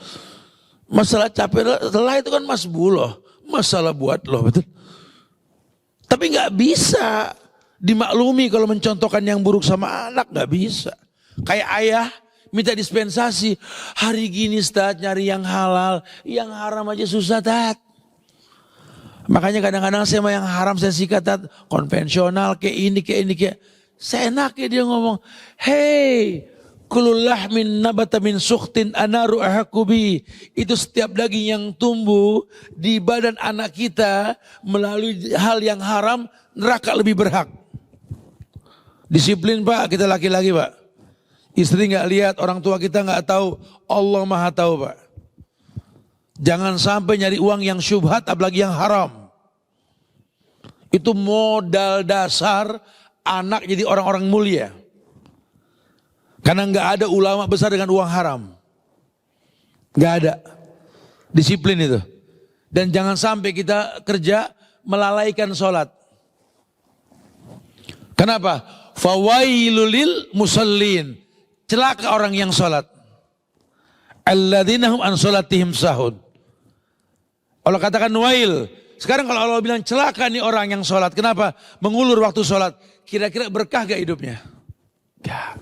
[SPEAKER 1] Masalah capek, lelah itu kan masbuloh. Masalah buat loh, betul. Tapi gak bisa dimaklumi kalau mencontohkan yang buruk sama anak. Gak bisa. Kayak ayah minta dispensasi. Hari gini Ustaz nyari yang halal. Yang haram aja susah Tat. Makanya kadang-kadang saya mau yang haram saya sikat Tat. Konvensional kayak ini kayak. Saya enaknya dia ngomong. Hey, kulul lahmin nabata min sukhtin anaru ahakubi. Itu setiap daging yang tumbuh di badan anak kita melalui hal yang haram, neraka lebih berhak. Disiplin Pak, kita laki-laki Pak. Istri nggak lihat, orang tua kita nggak tahu, Allah Maha tahu Pak. Jangan sampai nyari uang yang syubhat, apalagi yang haram. Itu modal dasar anak jadi orang-orang mulia. Karena nggak ada ulama besar dengan uang haram. Nggak ada. Disiplin itu. Dan jangan sampai kita kerja melalaikan sholat. Kenapa? Fawailulil musallin. Celaka orang yang sholat. Alladzina hum an sholatihim sahun. Allah katakan wail. Sekarang kalau Allah bilang celaka nih orang yang sholat. Kenapa? Mengulur waktu sholat. Kira-kira berkah gak hidupnya? Gak.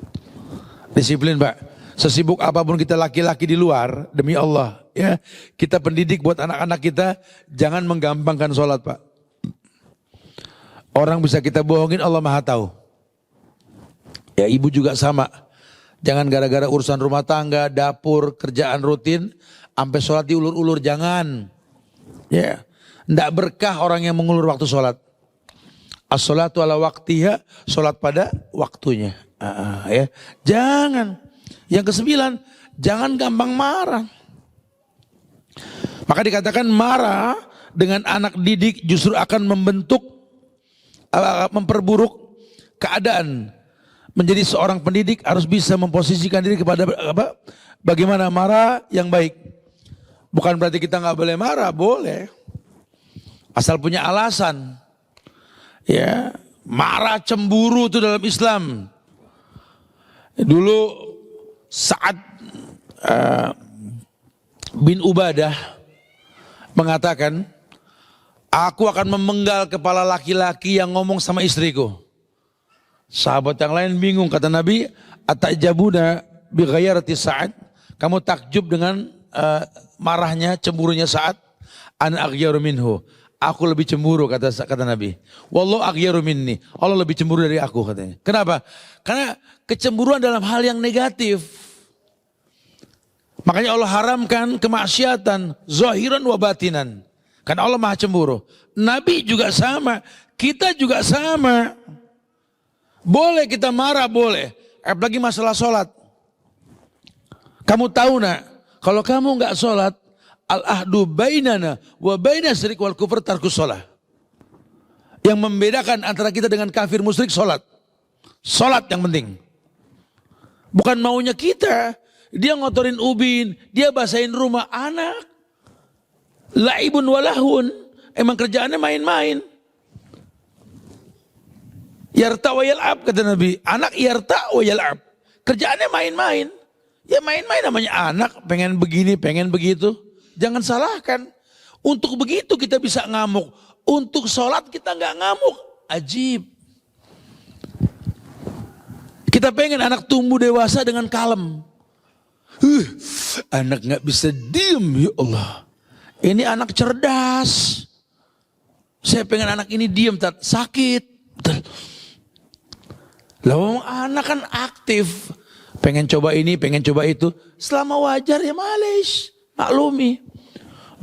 [SPEAKER 1] Disiplin Pak. Sesibuk apapun kita laki-laki di luar. Demi Allah. Ya, kita pendidik buat anak-anak kita. Jangan menggampangkan sholat Pak. Orang bisa kita bohongin, Allah Maha tahu. Ya ibu juga sama. Jangan gara-gara urusan rumah tangga, dapur, kerjaan rutin, sampai sholat diulur-ulur, jangan. Ya, ndak berkah orang yang mengulur waktu sholat. As-sholatu ala waktiha, sholat pada waktunya. Ya, jangan. Yang ke-9, jangan gampang marah. Maka dikatakan marah dengan anak didik justru akan memperburuk keadaan. Menjadi seorang pendidik harus bisa memposisikan diri kepada bagaimana marah yang baik. Bukan berarti kita nggak boleh marah, boleh. Asal punya alasan. Ya, marah cemburu itu dalam Islam. Dulu Sa'ad bin Ubadah mengatakan, aku akan memenggal kepala laki-laki yang ngomong sama istriku. Sahabat yang lain bingung, kata Nabi, atajabuna bi ghayarati Sa'ad. Kamu takjub dengan marahnya, cemburunya Sa'ad. Ana aghyaru minhu. Aku lebih cemburu, kata Nabi. Wallahu aghyaru minni. Allah lebih cemburu dari aku, katanya. Kenapa? Karena kecemburuan dalam hal yang negatif. Makanya Allah haramkan kemaksiatan zahiran wa batinan. Karena Allah Maha cemburu. Nabi juga sama, kita juga sama. Boleh kita marah, boleh. Apalagi masalah sholat. Kamu tahu nak, kalau kamu nggak sholat, al-ahdu bainana wa baina syirik wal kufur tarkus sholat. Yang membedakan antara kita dengan kafir musyrik sholat. Sholat yang penting. Bukan maunya kita. Dia ngotorin ubin, dia basahin rumah anak. Laibun walahun. Emang kerjaannya main-main. Yarta wa yal'ab, kata Nabi. Anak yarta wa yal'ab. Kerjaannya main-main. Ya main-main namanya anak. Pengen begini, pengen begitu. Jangan salahkan. Untuk begitu kita bisa ngamuk. Untuk sholat kita nggak ngamuk. Ajib. Kita pengen anak tumbuh dewasa dengan kalem. Anak nggak bisa diem, ya Allah. Ini anak cerdas. Saya pengen anak ini diem, sakit. Lah anak kan aktif. Pengen coba ini, pengen coba itu. Selama wajar ya males. Maklumi.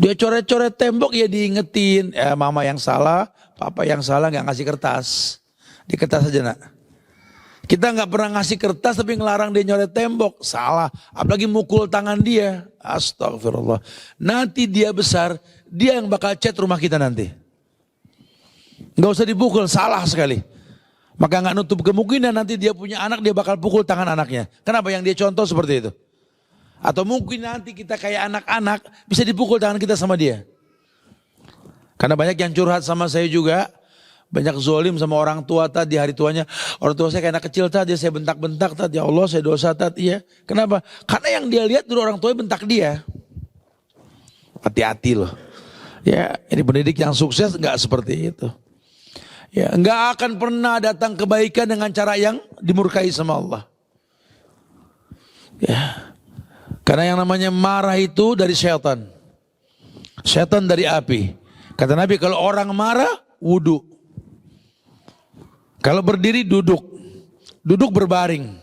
[SPEAKER 1] Dia coret-coret tembok ya diingetin. Ya mama yang salah, papa yang salah gak ngasih kertas. Di kertas aja nak. Kita nggak pernah ngasih kertas tapi ngelarang dia nyoret tembok. Salah. Apalagi mukul tangan dia. Astagfirullah. Nanti dia besar, dia yang bakal cat rumah kita nanti. Nggak usah dipukul, salah sekali. Maka nggak nutup kemungkinan nanti dia punya anak, dia bakal pukul tangan anaknya. Kenapa? Yang dia contoh seperti itu. Atau mungkin nanti kita kayak anak-anak bisa dipukul tangan kita sama dia. Karena banyak yang curhat sama saya juga. Banyak zolim sama orang tua tadi hari tuanya. Orang tua saya kayak anak kecil tadi, saya bentak-bentak tadi. Ya Allah saya dosa tadi ya. Kenapa? Karena yang dia lihat dulu orang tuanya bentak dia. Hati-hati loh. Ya ini pendidik yang sukses nggak seperti itu. Ya nggak akan pernah datang kebaikan dengan cara yang dimurkai sama Allah. Ya. Karena yang namanya marah itu dari syaitan. Syaitan dari api. Kata Nabi kalau orang marah wudu. Kalau berdiri duduk. Duduk berbaring.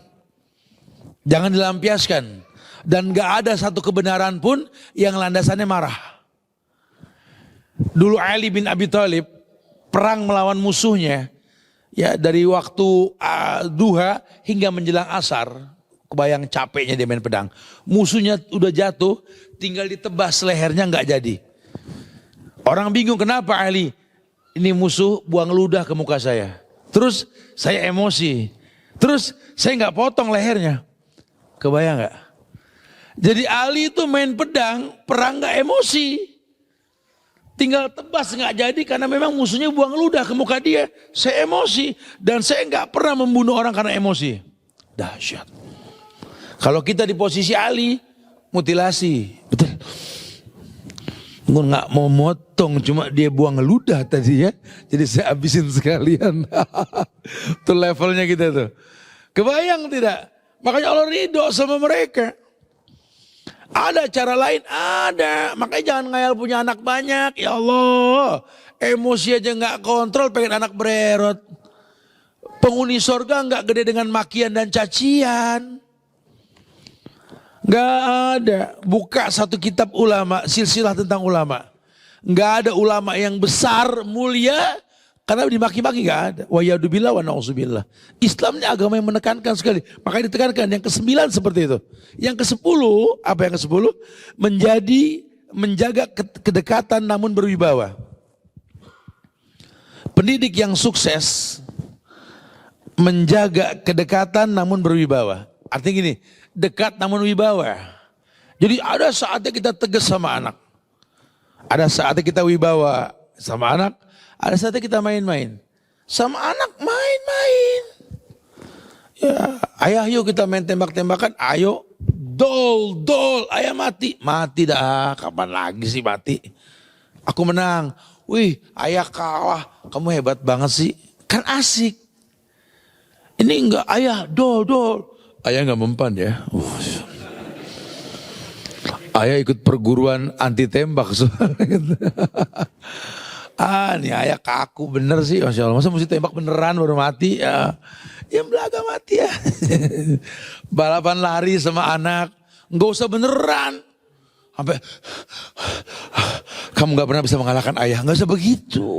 [SPEAKER 1] Jangan dilampiaskan. Dan gak ada satu kebenaran pun yang landasannya marah. Dulu Ali bin Abi Thalib perang melawan musuhnya. Ya dari waktu duha hingga menjelang asar. Kebayang capeknya dia main pedang. Musuhnya udah jatuh, tinggal ditebas lehernya gak jadi. Orang bingung kenapa Ali? Ini musuh buang ludah ke muka saya. Terus saya emosi. Terus saya nggak potong lehernya. Kebayang nggak? Jadi Ali itu main pedang, perang nggak emosi. Tinggal tebas nggak jadi karena memang musuhnya buang ludah ke muka dia. Saya emosi dan saya nggak pernah membunuh orang karena emosi. Dahsyat. Kalau kita di posisi Ali, mutilasi. Betul. Gue nggak mau motong, cuma dia buang ludah tadi ya. Jadi saya habisin sekalian. Itu levelnya kita tuh. Kebayang tidak? Makanya Allah ridho sama mereka. Ada cara lain? Ada. Makanya jangan ngayal punya anak banyak. Ya Allah. Emosi aja nggak kontrol, pengen anak bererot. Penghuni sorga nggak gede dengan makian dan cacian. Gak ada. Buka satu kitab ulama, silsilah tentang ulama. Gak ada ulama yang besar, mulia, karena dimaki-maki gak ada. Wa yadubillah wa na'udzubillah. Islam ini agama yang menekankan sekali. Makanya ditekankan yang ke-9 seperti itu. Yang ke-10, apa yang ke-10? Menjaga kedekatan namun berwibawa. Pendidik yang sukses, menjaga kedekatan namun berwibawa. Artinya gini, dekat namun wibawa. Jadi ada saatnya kita tegas sama anak. Ada saatnya kita wibawa sama anak. Ada saatnya kita main-main. Sama anak main-main. Ya, ayah yuk kita main tembak-tembakan. Ayo, dol, ayah mati. Mati dah, kapan lagi sih mati. Aku menang. Wih, ayah kalah. Kamu hebat banget sih. Kan asik. Ini enggak, ayah, dol. Ayah nggak mempan ya. Ayah ikut perguruan anti tembak. Nih ayah kaku bener sih. Masya Allah. Masa mesti tembak beneran baru mati ya. Ya belaga mati ya. Balapan lari sama anak. Nggak usah beneran. Sampai kamu nggak pernah bisa mengalahkan ayah. Nggak usah begitu.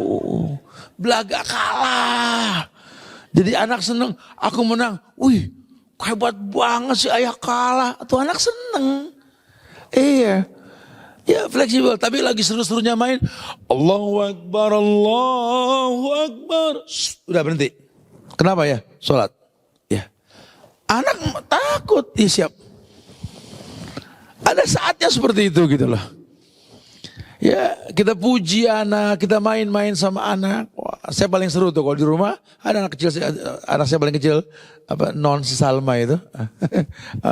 [SPEAKER 1] Belaga kalah. Jadi anak seneng. Aku menang. Wih. Hebat banget sih ayah kalah. Tuh anak seneng. Iya. Ya fleksibel. Tapi lagi seru-serunya main. Allahu Akbar, Allahu Akbar. Udah berhenti. Kenapa ya? Sholat. Ya. Anak takut. Ya siap. Ada saatnya seperti itu gitu loh. Ya kita puji anak, kita main-main sama anak. Wah, saya paling seru tuh kalau di rumah ada anak kecil, anak saya paling kecil apa non si Salma itu,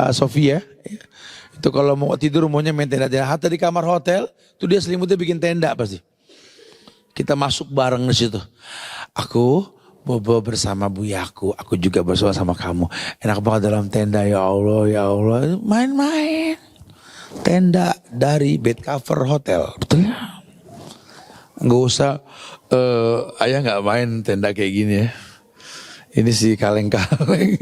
[SPEAKER 1] Sofia. Itu kalau mau tidur maunya main tenda-tenda. Hatta di kamar hotel, tuh dia selimutnya bikin tenda pasti. Kita masuk bareng di situ. Aku bobo bersama buyaku, aku juga bersama kamu. Enak banget dalam tenda ya Allah, main-main. Tenda dari bed cover hotel, betul ya? Nggak usah, ayah nggak main tenda kayak gini ya. Ini sih kaleng-kaleng.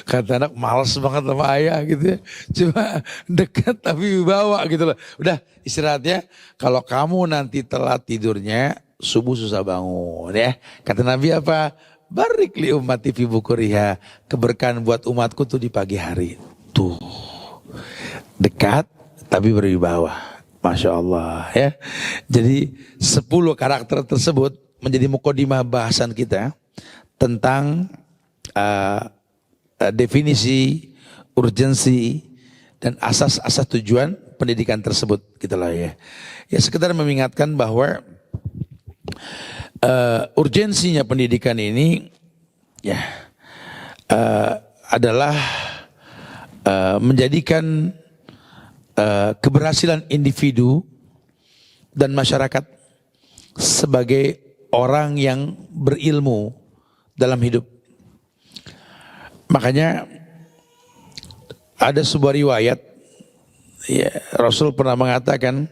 [SPEAKER 1] Kata anak males banget sama ayah gitu ya. Cuma dekat tapi bawa gitu loh. Udah istirahat ya. Kalau kamu nanti telat tidurnya, subuh susah bangun ya. Kata Nabi apa? barik li ummati fi bukuriha, keberkahan buat umatku tuh di pagi hari. Tuh, dekat tapi berwibawa. Masya Allah ya. Jadi 10 karakter tersebut menjadi mukadimah bahasan kita tentang definisi, urgensi, dan asas-asas tujuan pendidikan tersebut gitu lah ya. Ya sekedar mengingatkan bahwa urgensinya pendidikan ini ya adalah menjadikan keberhasilan individu dan masyarakat sebagai orang yang berilmu dalam hidup. Makanya ada sebuah riwayat ya, Rasul pernah mengatakan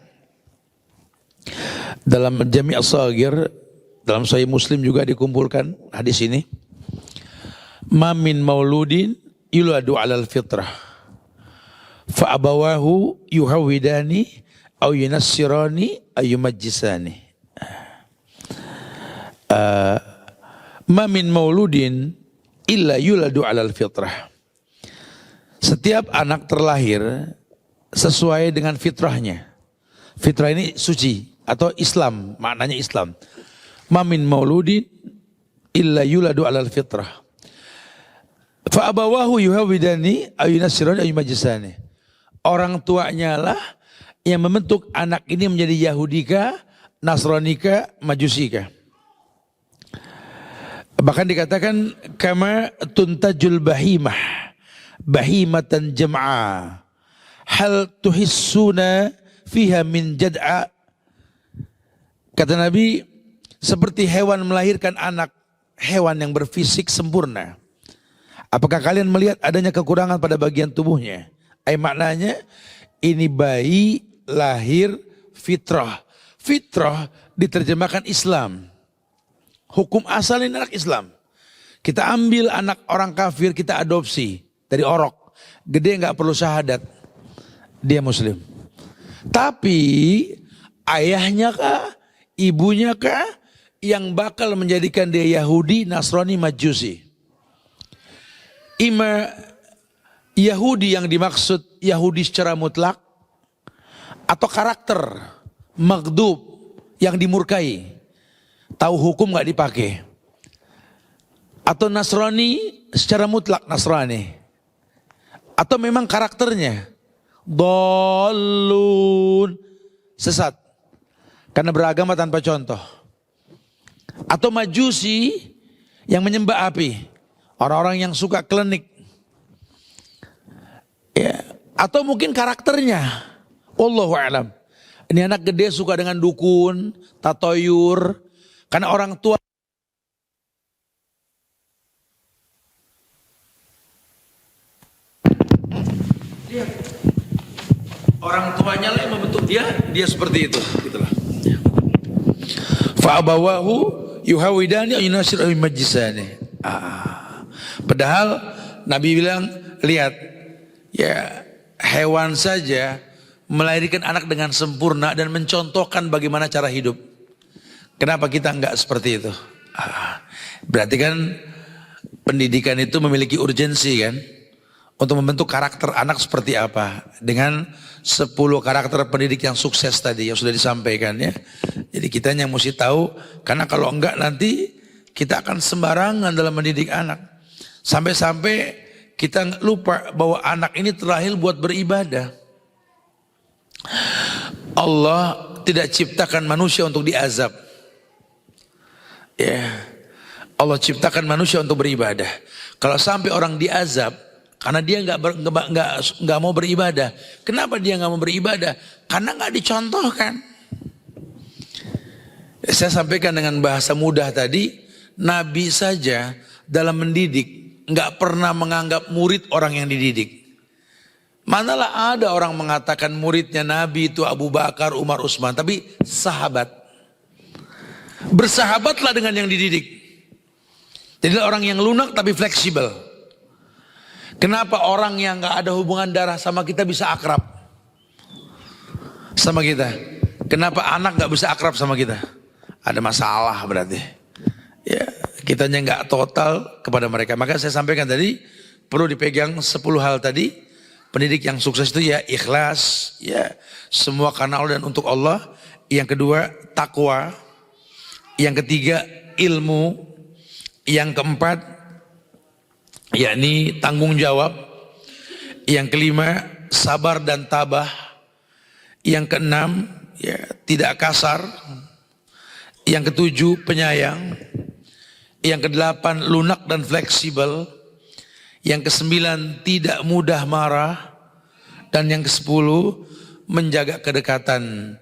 [SPEAKER 1] dalam Jami' As-Saghir, dalam Sahih Muslim juga dikumpulkan hadis ini, ma min mauludin yuladu 'alal fitrah fa abawahu yuhawidani aw yunassirani aw yumajjisani. Ma min mauludin illa yuladu 'alal fitrah. Setiap anak terlahir sesuai dengan fitrahnya. Fitrah ini suci atau Islam, maknanya Islam. Ma min mauludin illa yuladu 'alal fitrah. Fa abawahu yuhawidani aw yunassirani aw yumajjisani. Orang tuanya lah yang membentuk anak ini menjadi Yahudika, Nasranika, Majusika. Bahkan dikatakan kama tuntajul bahimah, bahimatan jam'a, hal tuhissuna fiha min jad'a. Kata Nabi, seperti hewan melahirkan anak, hewan yang berfisik sempurna. Apakah kalian melihat adanya kekurangan pada bagian tubuhnya? Maknanya ini bayi lahir fitrah. Fitrah diterjemahkan Islam. Hukum asal ini anak Islam. Kita ambil anak orang kafir, kita adopsi dari orok. Gede nggak perlu syahadat, dia Muslim. Tapi ayahnya kah, ibunya kah yang bakal menjadikan dia Yahudi, Nasrani, Majusi? Yahudi yang dimaksud Yahudi secara mutlak atau karakter maghdub yang dimurkai, tahu hukum nggak dipakai, atau Nasrani secara mutlak Nasrani, atau memang karakternya dhalun, sesat karena beragama tanpa contoh, atau Majusi yang menyembah api, orang-orang yang suka klinik. Ya, atau mungkin karakternya, wallahu a'lam. Ini anak gede suka dengan dukun, tatoyur, karena orang tua dia, orang tuanya lah yang membentuk dia seperti itu, gitulah. Fa abawahu yuhawidani yunasir majlisani. Padahal Nabi bilang, lihat, ya hewan saja melahirkan anak dengan sempurna dan mencontohkan bagaimana cara hidup. Kenapa kita enggak seperti itu? Berarti kan pendidikan itu memiliki urgensi kan, untuk membentuk karakter anak seperti apa, dengan 10 karakter pendidik yang sukses tadi yang sudah disampaikan ya. Jadi kita yang mesti tahu, karena kalau enggak nanti kita akan sembarangan dalam mendidik anak. Sampai-sampai kita lupa bahwa anak ini terlahir buat beribadah. Allah tidak ciptakan manusia untuk diazab. Ya, Allah ciptakan manusia untuk beribadah. Kalau sampai orang diazab karena dia nggak mau beribadah, kenapa dia nggak mau beribadah? Karena nggak dicontohkan. Saya sampaikan dengan bahasa mudah tadi, Nabi saja dalam mendidik nggak pernah menganggap murid orang yang dididik. Manalah ada orang mengatakan muridnya Nabi itu Abu Bakar, Umar, Utsman, tapi sahabat. Bersahabatlah dengan yang dididik. Jadi orang yang lunak tapi fleksibel. Kenapa orang yang nggak ada hubungan darah sama kita bisa akrab sama kita? Kenapa anak nggak bisa akrab sama kita? Ada masalah berarti. Ya, Kitanya nggak total kepada mereka. Maka saya sampaikan tadi, perlu dipegang 10 hal tadi. Pendidik yang sukses itu ya ikhlas, ya semua karena Allah dan untuk Allah. Yang kedua takwa. Yang ketiga ilmu. Yang keempat yakni tanggung jawab. Yang kelima sabar dan tabah. Yang keenam ya tidak kasar. Yang ketujuh penyayang. Yang kedelapan lunak dan fleksibel. Yang kesembilan tidak mudah marah. Dan yang kesepuluh menjaga kedekatan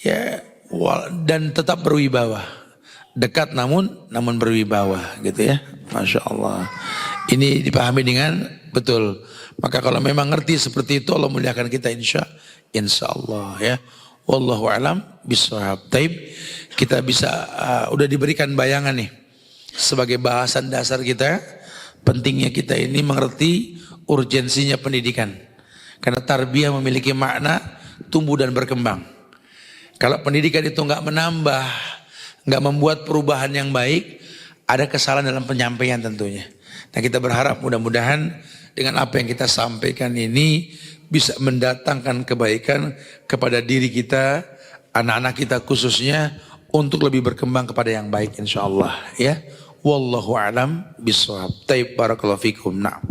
[SPEAKER 1] ya dan tetap berwibawa. Dekat namun berwibawa gitu ya. Masya Allah. Ini dipahami dengan betul. Maka kalau memang ngerti seperti itu Allah muliakan kita insya Allah ya. Wallahu alam bishawab. Taib kita bisa udah diberikan bayangan nih sebagai bahasan dasar kita. Pentingnya kita ini mengerti urgensinya pendidikan. Karena tarbiyah memiliki makna tumbuh dan berkembang. Kalau pendidikan itu nggak menambah, nggak membuat perubahan yang baik, ada kesalahan dalam penyampaian tentunya. Nah kita berharap mudah-mudahan dengan apa yang kita sampaikan ini bisa mendatangkan kebaikan kepada diri kita, anak-anak kita khususnya untuk lebih berkembang kepada yang baik insyaallah ya. Wallahu a'lam bishawab. Taib barakallahu fikum. Na'am.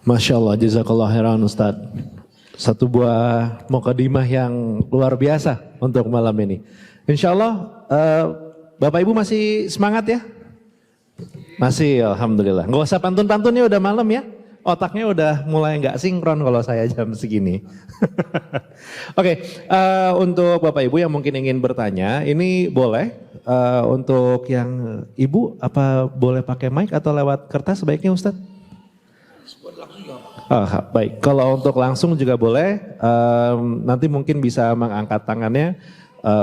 [SPEAKER 2] Masya Allah, jazakallah khairan Ustaz. Satu buah mukadimah yang luar biasa untuk malam ini. Insya Allah Bapak Ibu masih semangat ya? Masih, alhamdulillah. Nggak usah pantun-pantunnya udah malam ya. Otaknya udah mulai nggak sinkron kalau saya jam segini. Oke, untuk Bapak Ibu yang mungkin ingin bertanya, ini boleh. Untuk yang Ibu, apa boleh pakai mic atau lewat kertas sebaiknya Ustadz? Baik, kalau untuk langsung juga boleh. Nanti mungkin bisa mengangkat tangannya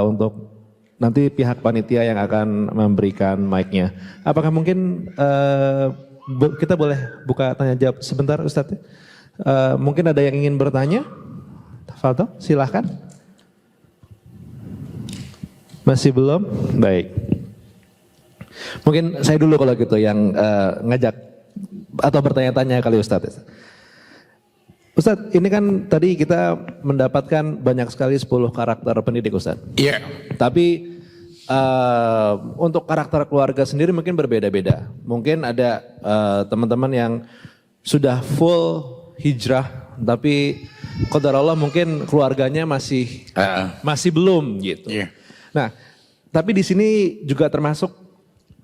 [SPEAKER 2] untuk nanti pihak panitia yang akan memberikan mic-nya. Apakah mungkin kita boleh buka tanya jawab sebentar Ustadz? Mungkin ada yang ingin bertanya? Tafadhol, silahkan. Masih belum? Baik. Mungkin saya dulu kalau gitu yang ngajak atau bertanya-tanya kali Ustadz. Ustadz, ini kan tadi kita mendapatkan banyak sekali 10 karakter pendidik Ustadz.
[SPEAKER 1] Iya.
[SPEAKER 2] Tapi untuk karakter keluarga sendiri mungkin berbeda-beda. Mungkin ada teman-teman yang sudah full hijrah, tapi qadar Allah mungkin keluarganya masih belum gitu.
[SPEAKER 1] Iya.
[SPEAKER 2] Nah, tapi di sini juga termasuk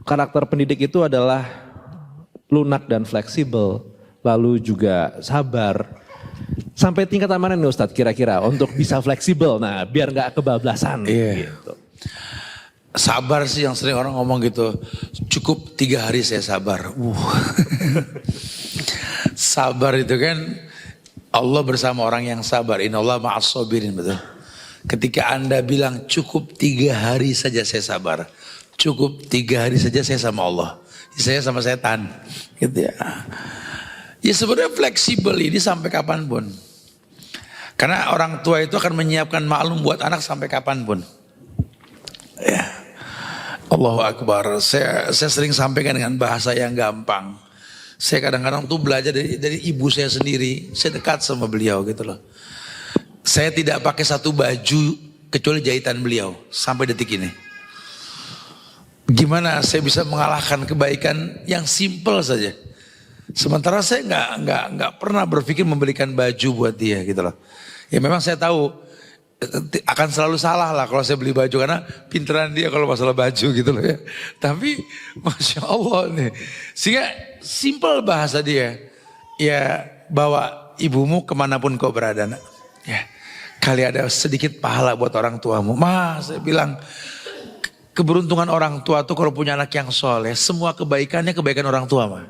[SPEAKER 2] karakter pendidik itu adalah lunak dan fleksibel, lalu juga sabar. Sampai tingkat mana nih Ustadz kira-kira untuk bisa fleksibel, nah biar nggak kebablasan gitu.
[SPEAKER 1] Sabar sih yang sering orang ngomong gitu, cukup 3 hari saya sabar. Sabar itu kan Allah bersama orang yang sabar, innallaha ma'as sabirin, betul. Ketika Anda bilang cukup 3 hari saja saya sabar, cukup 3 hari saja saya sama Allah, saya sama setan, gitu ya. Ya sebenarnya fleksibel ini sampai kapanpun. Karena orang tua itu akan menyiapkan maklum buat anak sampai kapanpun. Ya, Allahu Akbar. Saya sering sampaikan dengan bahasa yang gampang. Saya kadang-kadang tuh belajar dari ibu saya sendiri. Saya dekat sama beliau gitu loh. Saya tidak pakai satu baju kecuali jahitan beliau sampai detik ini. Gimana saya bisa mengalahkan kebaikan yang simple saja. Sementara saya nggak pernah berpikir membelikan baju buat dia gitu loh. Ya memang saya tahu akan selalu salah lah kalau saya beli baju karena pinteran dia kalau masalah baju gitu loh ya. Tapi Masya Allah nih. Sehingga simple bahasa dia. Ya bawa ibumu kemanapun kau berada nak. Ya, kali ada sedikit pahala buat orang tuamu. Saya bilang keberuntungan orang tua tuh kalau punya anak yang soleh, semua kebaikannya kebaikan orang tua mah.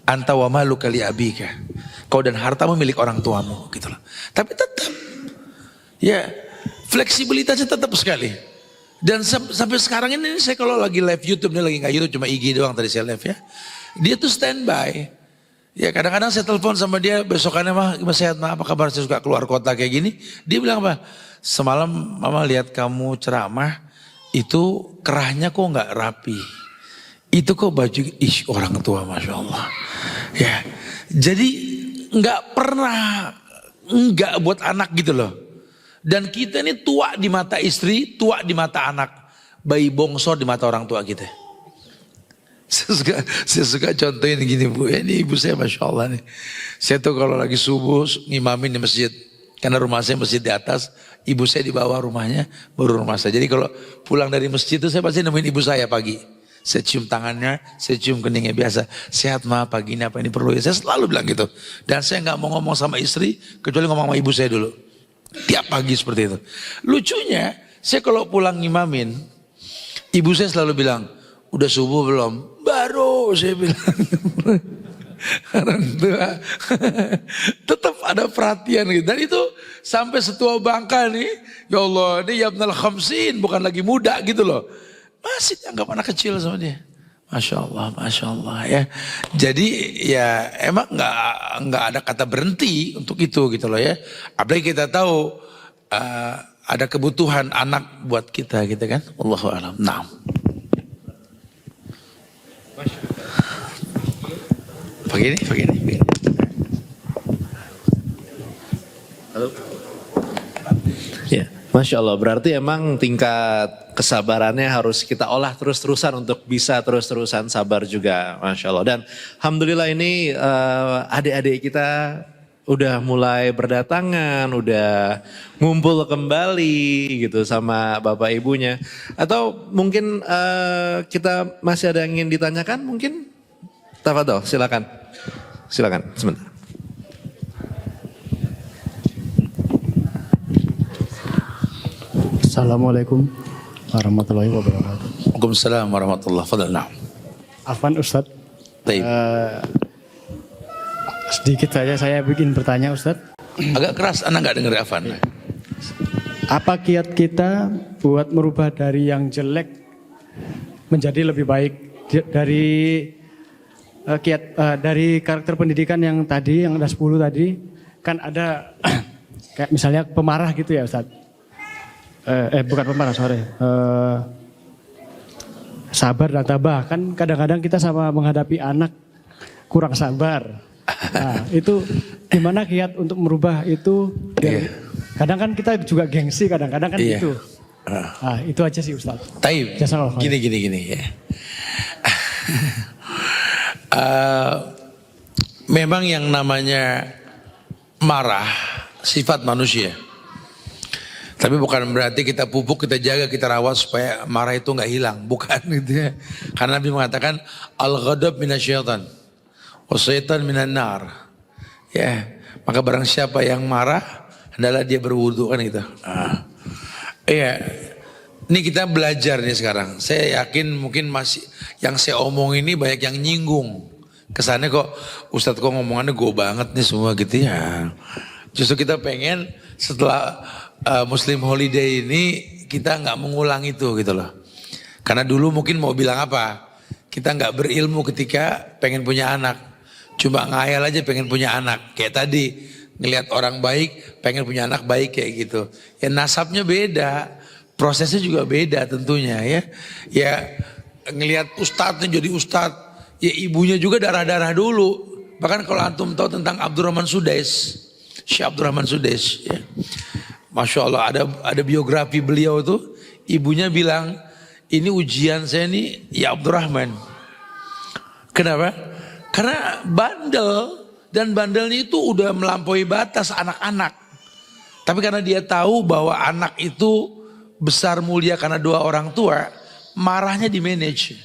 [SPEAKER 1] Anta wa maluka li abika. Kau dan hartamu milik orang tuamu gitu loh. Tapi tetap ya fleksibilitasnya tetap sekali. Dan sampai sekarang ini saya kalau lagi live YouTube, ini lagi nggak YouTube cuma IG doang tadi saya live ya. Dia tuh standby. Ya kadang-kadang saya telepon sama dia besokannya mah sehat mah apa kabar, saya suka keluar kota kayak gini. Dia bilang apa? Semalam mama lihat kamu ceramah itu kerahnya kok nggak rapi. Itu kok baju, orang tua Masya Allah. Ya, jadi nggak pernah nggak buat anak gitu loh. Dan kita ini tua di mata istri, tua di mata anak, bayi bongsor di mata orang tua kita. Saya suka contohin gini Bu, ya, ini ibu saya Masya Allah nih. Saya tuh kalau lagi subuh ngimamin di masjid, karena rumah saya masjid di atas, ibu saya di bawah rumahnya, baru rumah saya. Jadi kalau pulang dari masjid itu saya pasti nemuin ibu saya pagi. Saya cium tangannya, saya cium keningnya biasa. Sehat ma, pagi ini apa ini perlu ya. Saya selalu bilang gitu. Dan saya nggak mau ngomong sama istri, kecuali ngomong sama ibu saya dulu. Tiap pagi seperti itu. Lucunya, saya kalau pulang ngimamin, ibu saya selalu bilang, udah subuh belum? Baru saya bilang. Orang tua tetap ada perhatian gitu. Dan itu sampai setua bangka nih, ya Allah, ini yabnal khamsin, bukan lagi muda gitu loh. Masih dianggap anak kecil sama dia. Masya Allah ya. Jadi ya emang nggak ada kata berhenti untuk itu gitu loh ya. Apalagi kita tahu ada kebutuhan anak buat kita gitu kan. Wallahu a'lam. Naam. Begini.
[SPEAKER 2] Halo. Ya, Masya Allah. Berarti emang tingkat kesabarannya harus kita olah terus-terusan untuk bisa terus-terusan sabar juga, Masya Allah. Dan Alhamdulillah ini adik-adik kita udah mulai berdatangan, udah ngumpul kembali gitu sama bapak ibunya. Atau mungkin kita masih ada yang ingin ditanyakan mungkin? Tafadhol, silakan sebentar.
[SPEAKER 3] Assalamualaikum warahmatullahi wabarakatuh.
[SPEAKER 1] Waalaikumsalam warahmatullahi wabarakatuh.
[SPEAKER 3] Afwan Ustadz,
[SPEAKER 1] Baik.
[SPEAKER 3] sedikit saja saya bikin bertanya Ustadz.
[SPEAKER 1] Agak keras, anak nggak dengar Afan.
[SPEAKER 3] Apa kiat kita buat merubah dari yang jelek menjadi lebih baik dari dari karakter pendidikan yang tadi yang ada 10 tadi kan ada kayak misalnya pemarah gitu ya Ustadz. Bukan pemarah, sabar dan tabah. Kan kadang-kadang kita sama menghadapi anak kurang sabar. Nah, itu gimana kiat untuk merubah itu? Kadang kan kita juga gengsi, kadang-kadang kan gitu. Nah, itu aja sih Ustaz.
[SPEAKER 1] Taib, gini ya. Memang yang namanya marah sifat manusia. Tapi bukan berarti kita pupuk, kita jaga, kita rawat supaya marah itu nggak hilang. Bukan gitu ya. Karena Nabi mengatakan al-ghadab minasyaitan, wasyaitan minan nar. Ya, maka barang siapa yang marah, hendaklah dia berwudu kan gitu. Iya. Ini kita belajar nih sekarang. Saya yakin mungkin masih yang saya omong ini banyak yang nyinggung. Kesannya kok Ustadz kok ngomongannya go banget nih semua gitu ya. Justru kita pengen setelah Muslim Holiday ini kita nggak mengulang itu gitu loh. Karena dulu mungkin mau bilang apa, kita nggak berilmu ketika pengen punya anak. Cuma ngayal aja pengen punya anak. Kayak tadi ngelihat orang baik pengen punya anak baik kayak gitu. Ya nasabnya beda, prosesnya juga beda tentunya ya. Ya ngelihat ustadznya jadi ustadz, ya ibunya juga darah-darah dulu. Bahkan kalau antum tahu tentang Abdurrahman Sudais, Syekh Abdurrahman Sudais ya. Masya Allah ada biografi beliau tuh, ibunya bilang ini ujian saya nih ya Abdurrahman. Kenapa? Karena bandel, dan bandelnya itu udah melampaui batas anak-anak. Tapi karena dia tahu bahwa anak itu besar mulia karena doa orang tua, marahnya di manage.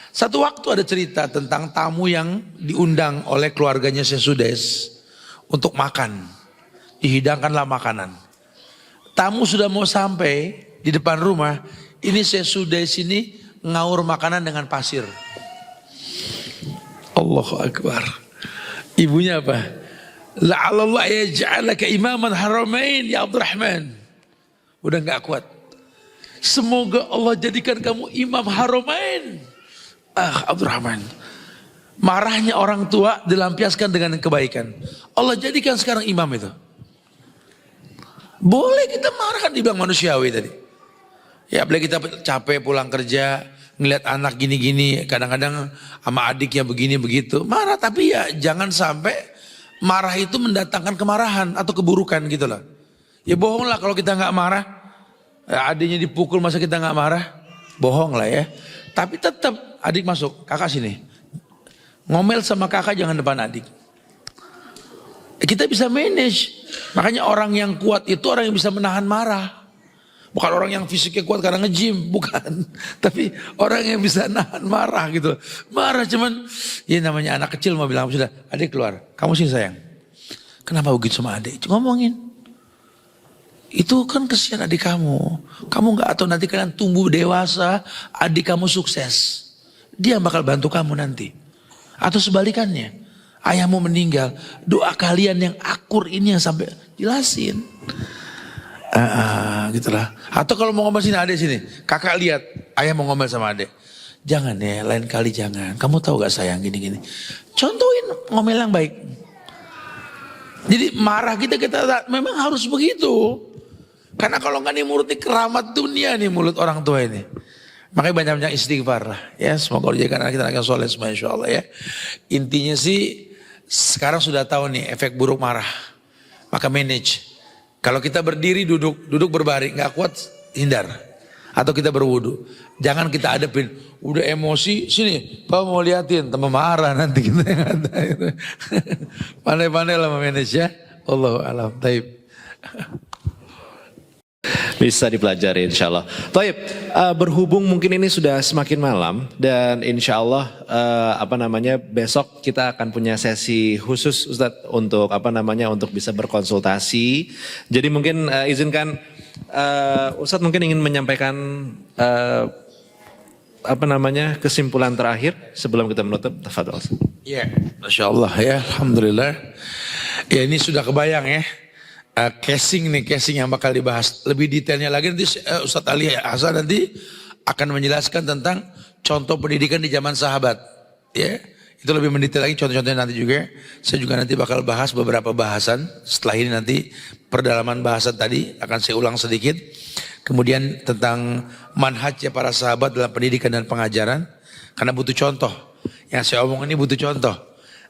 [SPEAKER 1] Satu waktu ada cerita tentang tamu yang diundang oleh keluarganya Syekh Sudais untuk makan. Dihidangkanlah makanan. Tamu sudah mau sampai di depan rumah, ini Syekh Sudais ini ngaur makanan dengan pasir. Allahu Akbar. Ibunya apa? La'alallah yaj'alaka imaman haramain ya Abdurrahman. Udah gak kuat. Semoga Allah jadikan kamu imam haramain. Abdurrahman. Marahnya orang tua dilampiaskan dengan kebaikan. Allah jadikan sekarang imam itu. Boleh kita marah kan dibilang manusiawi tadi. Ya apalagi kita capek pulang kerja, ngeliat anak gini-gini, kadang-kadang sama adiknya begini begitu, marah. Tapi ya jangan sampai marah itu mendatangkan kemarahan atau keburukan gitu loh. Ya bohong lah kalau kita nggak marah. Adiknya dipukul masa kita nggak marah? Bohong lah ya. Tapi tetap adik masuk, kakak sini. Ngomel sama kakak jangan depan adik. Kita bisa manage. Makanya orang yang kuat itu orang yang bisa menahan marah. Bukan orang yang fisiknya kuat karena nge-gym, bukan. Tapi orang yang bisa nahan marah gitu. Marah cuman, ya namanya anak kecil mau bilang, sudah adik keluar. Kamu sini sayang. Kenapa begitu sama adik? Ngomongin. Itu kan kesian adik kamu. Kamu gak tahu nanti kalian tumbuh dewasa, adik kamu sukses. Dia bakal bantu kamu nanti. Atau sebalikannya, ayahmu meninggal, doa kalian yang akur ini yang sampai jelasin. Gitulah. Atau kalau mau ngomel sini, adik sini, kakak lihat, ayah mau ngomel sama adik. Jangan ya, lain kali jangan. Kamu tahu gak sayang gini-gini. Contohin ngomel yang baik. Jadi marah kita memang harus begitu. Karena kalau nggak nih mulut ini keramat dunia nih mulut orang tua ini. Makanya banyak-banyak istighfar lah. Ya semoga Allah jadikan anak kita anak yang soleh semua insya Allah ya. Intinya sih sekarang sudah tahu nih efek buruk marah. Maka manage. Kalau kita berdiri duduk berbaring nggak kuat hindar. Atau kita berwudu. Jangan kita adepin. Udah emosi sini. Pak mau liatin tambah marah nanti kita yang ada. Pandai-pandai lah memanage ya. Allahu a'lam. Taib.
[SPEAKER 2] Bisa dipelajari insya Allah. Taib, berhubung mungkin ini sudah semakin malam dan insya Allah besok kita akan punya sesi khusus Ustadz untuk untuk bisa berkonsultasi. Jadi mungkin izinkan Ustadz mungkin ingin menyampaikan kesimpulan terakhir sebelum kita menutup. Tafadhol.
[SPEAKER 1] Ya, Masya Allah ya, Alhamdulillah. Ya ini sudah kebayang ya. Casing yang bakal dibahas lebih detailnya lagi nanti Ustadz Ali Hasan nanti akan menjelaskan tentang contoh pendidikan di zaman sahabat ya itu lebih mendetail lagi contoh-contohnya nanti juga saya juga nanti bakal bahas beberapa bahasan setelah ini nanti perdalaman bahasan tadi akan saya ulang sedikit kemudian tentang manhajnya para sahabat dalam pendidikan dan pengajaran karena butuh contoh yang saya omong ini butuh contoh.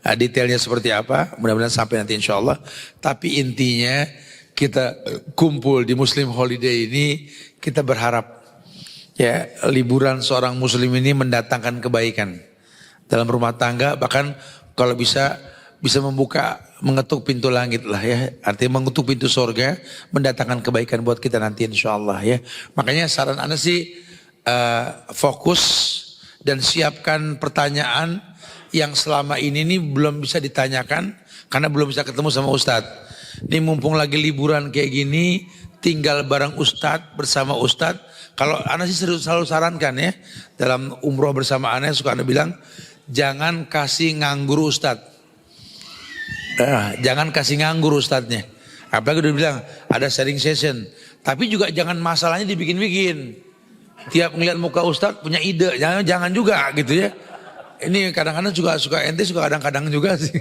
[SPEAKER 1] Detailnya seperti apa, mudah-mudahan sampai nanti insya Allah. Tapi intinya kita kumpul di Muslim Holiday ini, kita berharap ya liburan seorang muslim ini mendatangkan kebaikan dalam rumah tangga. Bahkan kalau bisa mengetuk pintu langit lah ya. Artinya mengetuk pintu surga, mendatangkan kebaikan buat kita nanti insya Allah ya. Makanya saran Anda sih fokus dan siapkan pertanyaan yang selama ini nih belum bisa ditanyakan karena belum bisa ketemu sama Ustadz. Ini mumpung lagi liburan kayak gini, tinggal bareng Ustadz bersama Ustadz. Kalau Ana sih selalu sarankan ya, dalam umroh bersama Ana suka Ana bilang, jangan kasih nganggur Ustadz. Jangan kasih nganggur Ustadznya. Apalagi udah bilang ada sharing session. Tapi juga jangan masalahnya dibikin-bikin. Tiap ngeliat muka Ustadz punya ide, jangan juga gitu ya. Ini kadang-kadang suka ente suka kadang-kadang juga sih.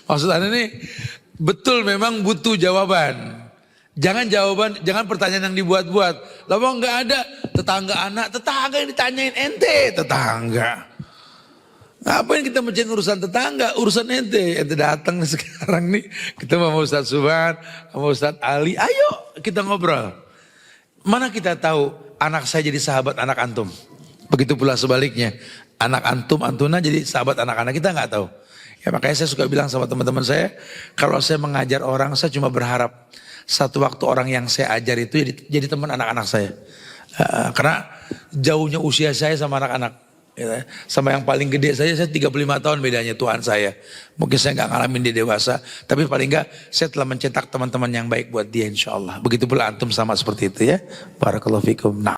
[SPEAKER 1] Maksud Anda nih betul memang butuh jawaban. Jangan pertanyaan yang dibuat-buat. Lah nggak ada tetangga yang ditanyain ente tetangga. Ngapain kita mencain urusan tetangga, urusan ente datang sekarang nih kita sama Ustadz Subhan, sama Ustadz Ali, ayo kita ngobrol. Mana kita tahu anak saya jadi sahabat anak antum, begitu pula sebaliknya. Anak antuna jadi sahabat anak-anak kita nggak tahu. Ya makanya saya suka bilang sama teman-teman saya, kalau saya mengajar orang, saya cuma berharap satu waktu orang yang saya ajar itu jadi teman anak-anak saya. Karena jauhnya usia saya sama anak-anak. Ya, sama yang paling gede saya 35 tahun bedanya Tuhan saya. Mungkin saya nggak ngalamin dia dewasa, tapi paling nggak saya telah mencetak teman-teman yang baik buat dia insya Allah. Begitu pula antum sama seperti itu ya. Barakallahu fikum. Nah.